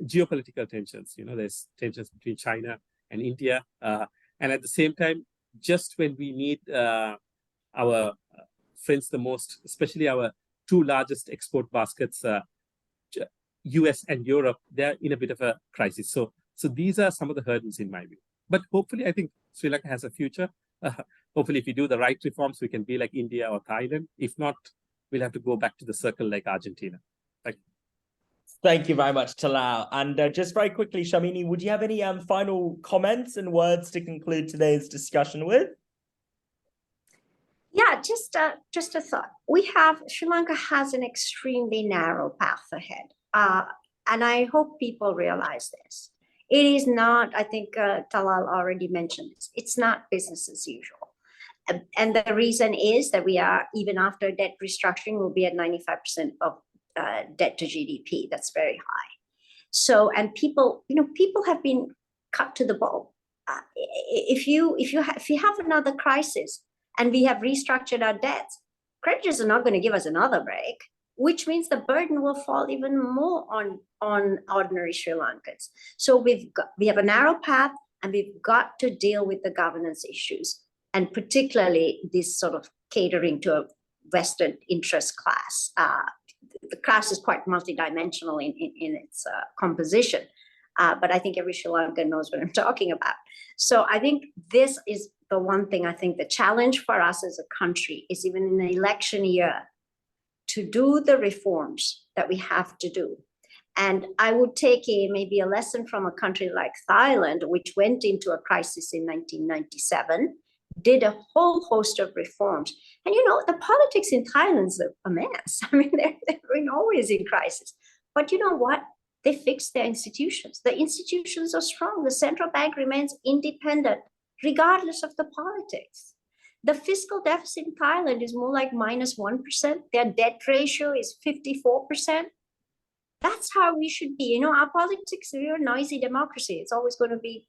geopolitical tensions. There's tensions between China and India. And at the same time, just when we need our friends the most, especially our two largest export baskets, US and Europe, they're in a bit of a crisis. So these are some of the hurdles in my view. But hopefully, I think Sri Lanka has a future. Hopefully, if we do the right reforms, we can be like India or Thailand. If not, we'll have to go back to the circle like Argentina. Thank you. Thank you very much, Talal. And just very quickly, Sharmini, would you have any final comments and words to conclude today's discussion with? Yeah, just a thought. Sri Lanka has an extremely narrow path ahead. And I hope people realize this. It is not, I think Talal already mentioned this, it's not business as usual. And the reason is that we are, even after debt restructuring, we'll be at 95% of debt to GDP. That's very high. So, and people have been cut to the bone. If you have another crisis and we have restructured our debts, creditors are not going to give us another break, which means the burden will fall even more on ordinary Sri Lankans. So we have a narrow path, and we've got to deal with the governance issues, and particularly this sort of catering to a vested interest class. The class is quite multidimensional in its composition, but I think every Sri Lankan knows what I'm talking about. So I think this is the one thing. I think the challenge for us as a country is, even in the election year, to do the reforms that we have to do. And I would take maybe a lesson from a country like Thailand, which went into a crisis in 1997, did a whole host of reforms. And the politics in Thailand's a mess. I mean, they're always in crisis. But you know what? They fixed their institutions. The institutions are strong. The central bank remains independent, regardless of the politics. The fiscal deficit in Thailand is more like -1%. Their debt ratio is 54%. That's how we should be. Our politics, we're a noisy democracy. It's always going to be,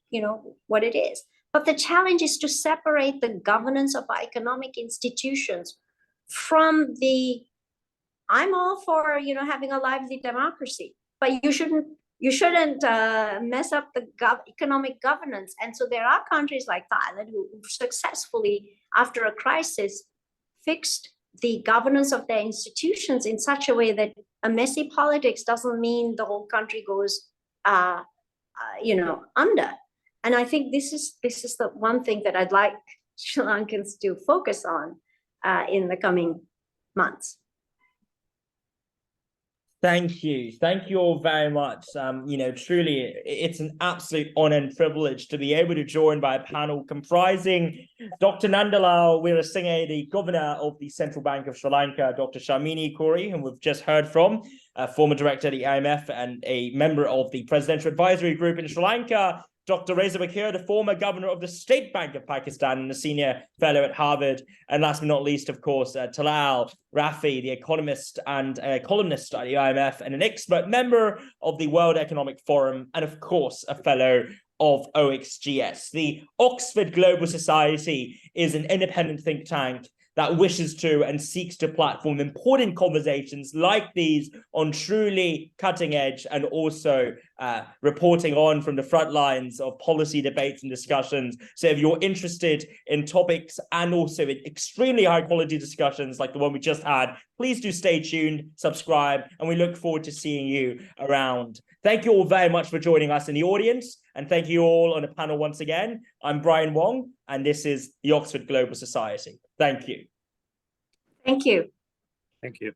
what it is. But the challenge is to separate the governance of our economic institutions from I'm all for, having a lively democracy, but you shouldn't mess up the economic governance. And so there are countries like Thailand who successfully, after a crisis, fixed the governance of their institutions in such a way that a messy politics doesn't mean the whole country goes, under. And I think this is the one thing that I'd like Sri Lankans to focus on in the coming months. Thank you all very much. Truly, it's an absolute honor and privilege to be able to join by a panel comprising Dr. Nandalal Weerasinghe, the governor of the Central Bank of Sri Lanka, Dr. Sharmini Coorey, whom we've just heard from, a former director of the IMF and a member of the Presidential Advisory Group in Sri Lanka, Dr. Reza Baqir, the former governor of the State Bank of Pakistan and a senior fellow at Harvard. And last but not least, of course, Talal, Rafi, the economist and columnist at the IMF, and an expert member of the World Economic Forum, and of course, a fellow of OXGS. The Oxford Global Society is an independent think tank that wishes to and seeks to platform important conversations like these on truly cutting edge and also reporting on from the front lines of policy debates and discussions. So if you're interested in topics and also in extremely high quality discussions like the one we just had, please do stay tuned, subscribe, and we look forward to seeing you around. Thank you all very much for joining us in the audience, and thank you all on the panel once again. I'm Brian Wong, and this is the Oxford Global Society. Thank you. Thank you. Thank you.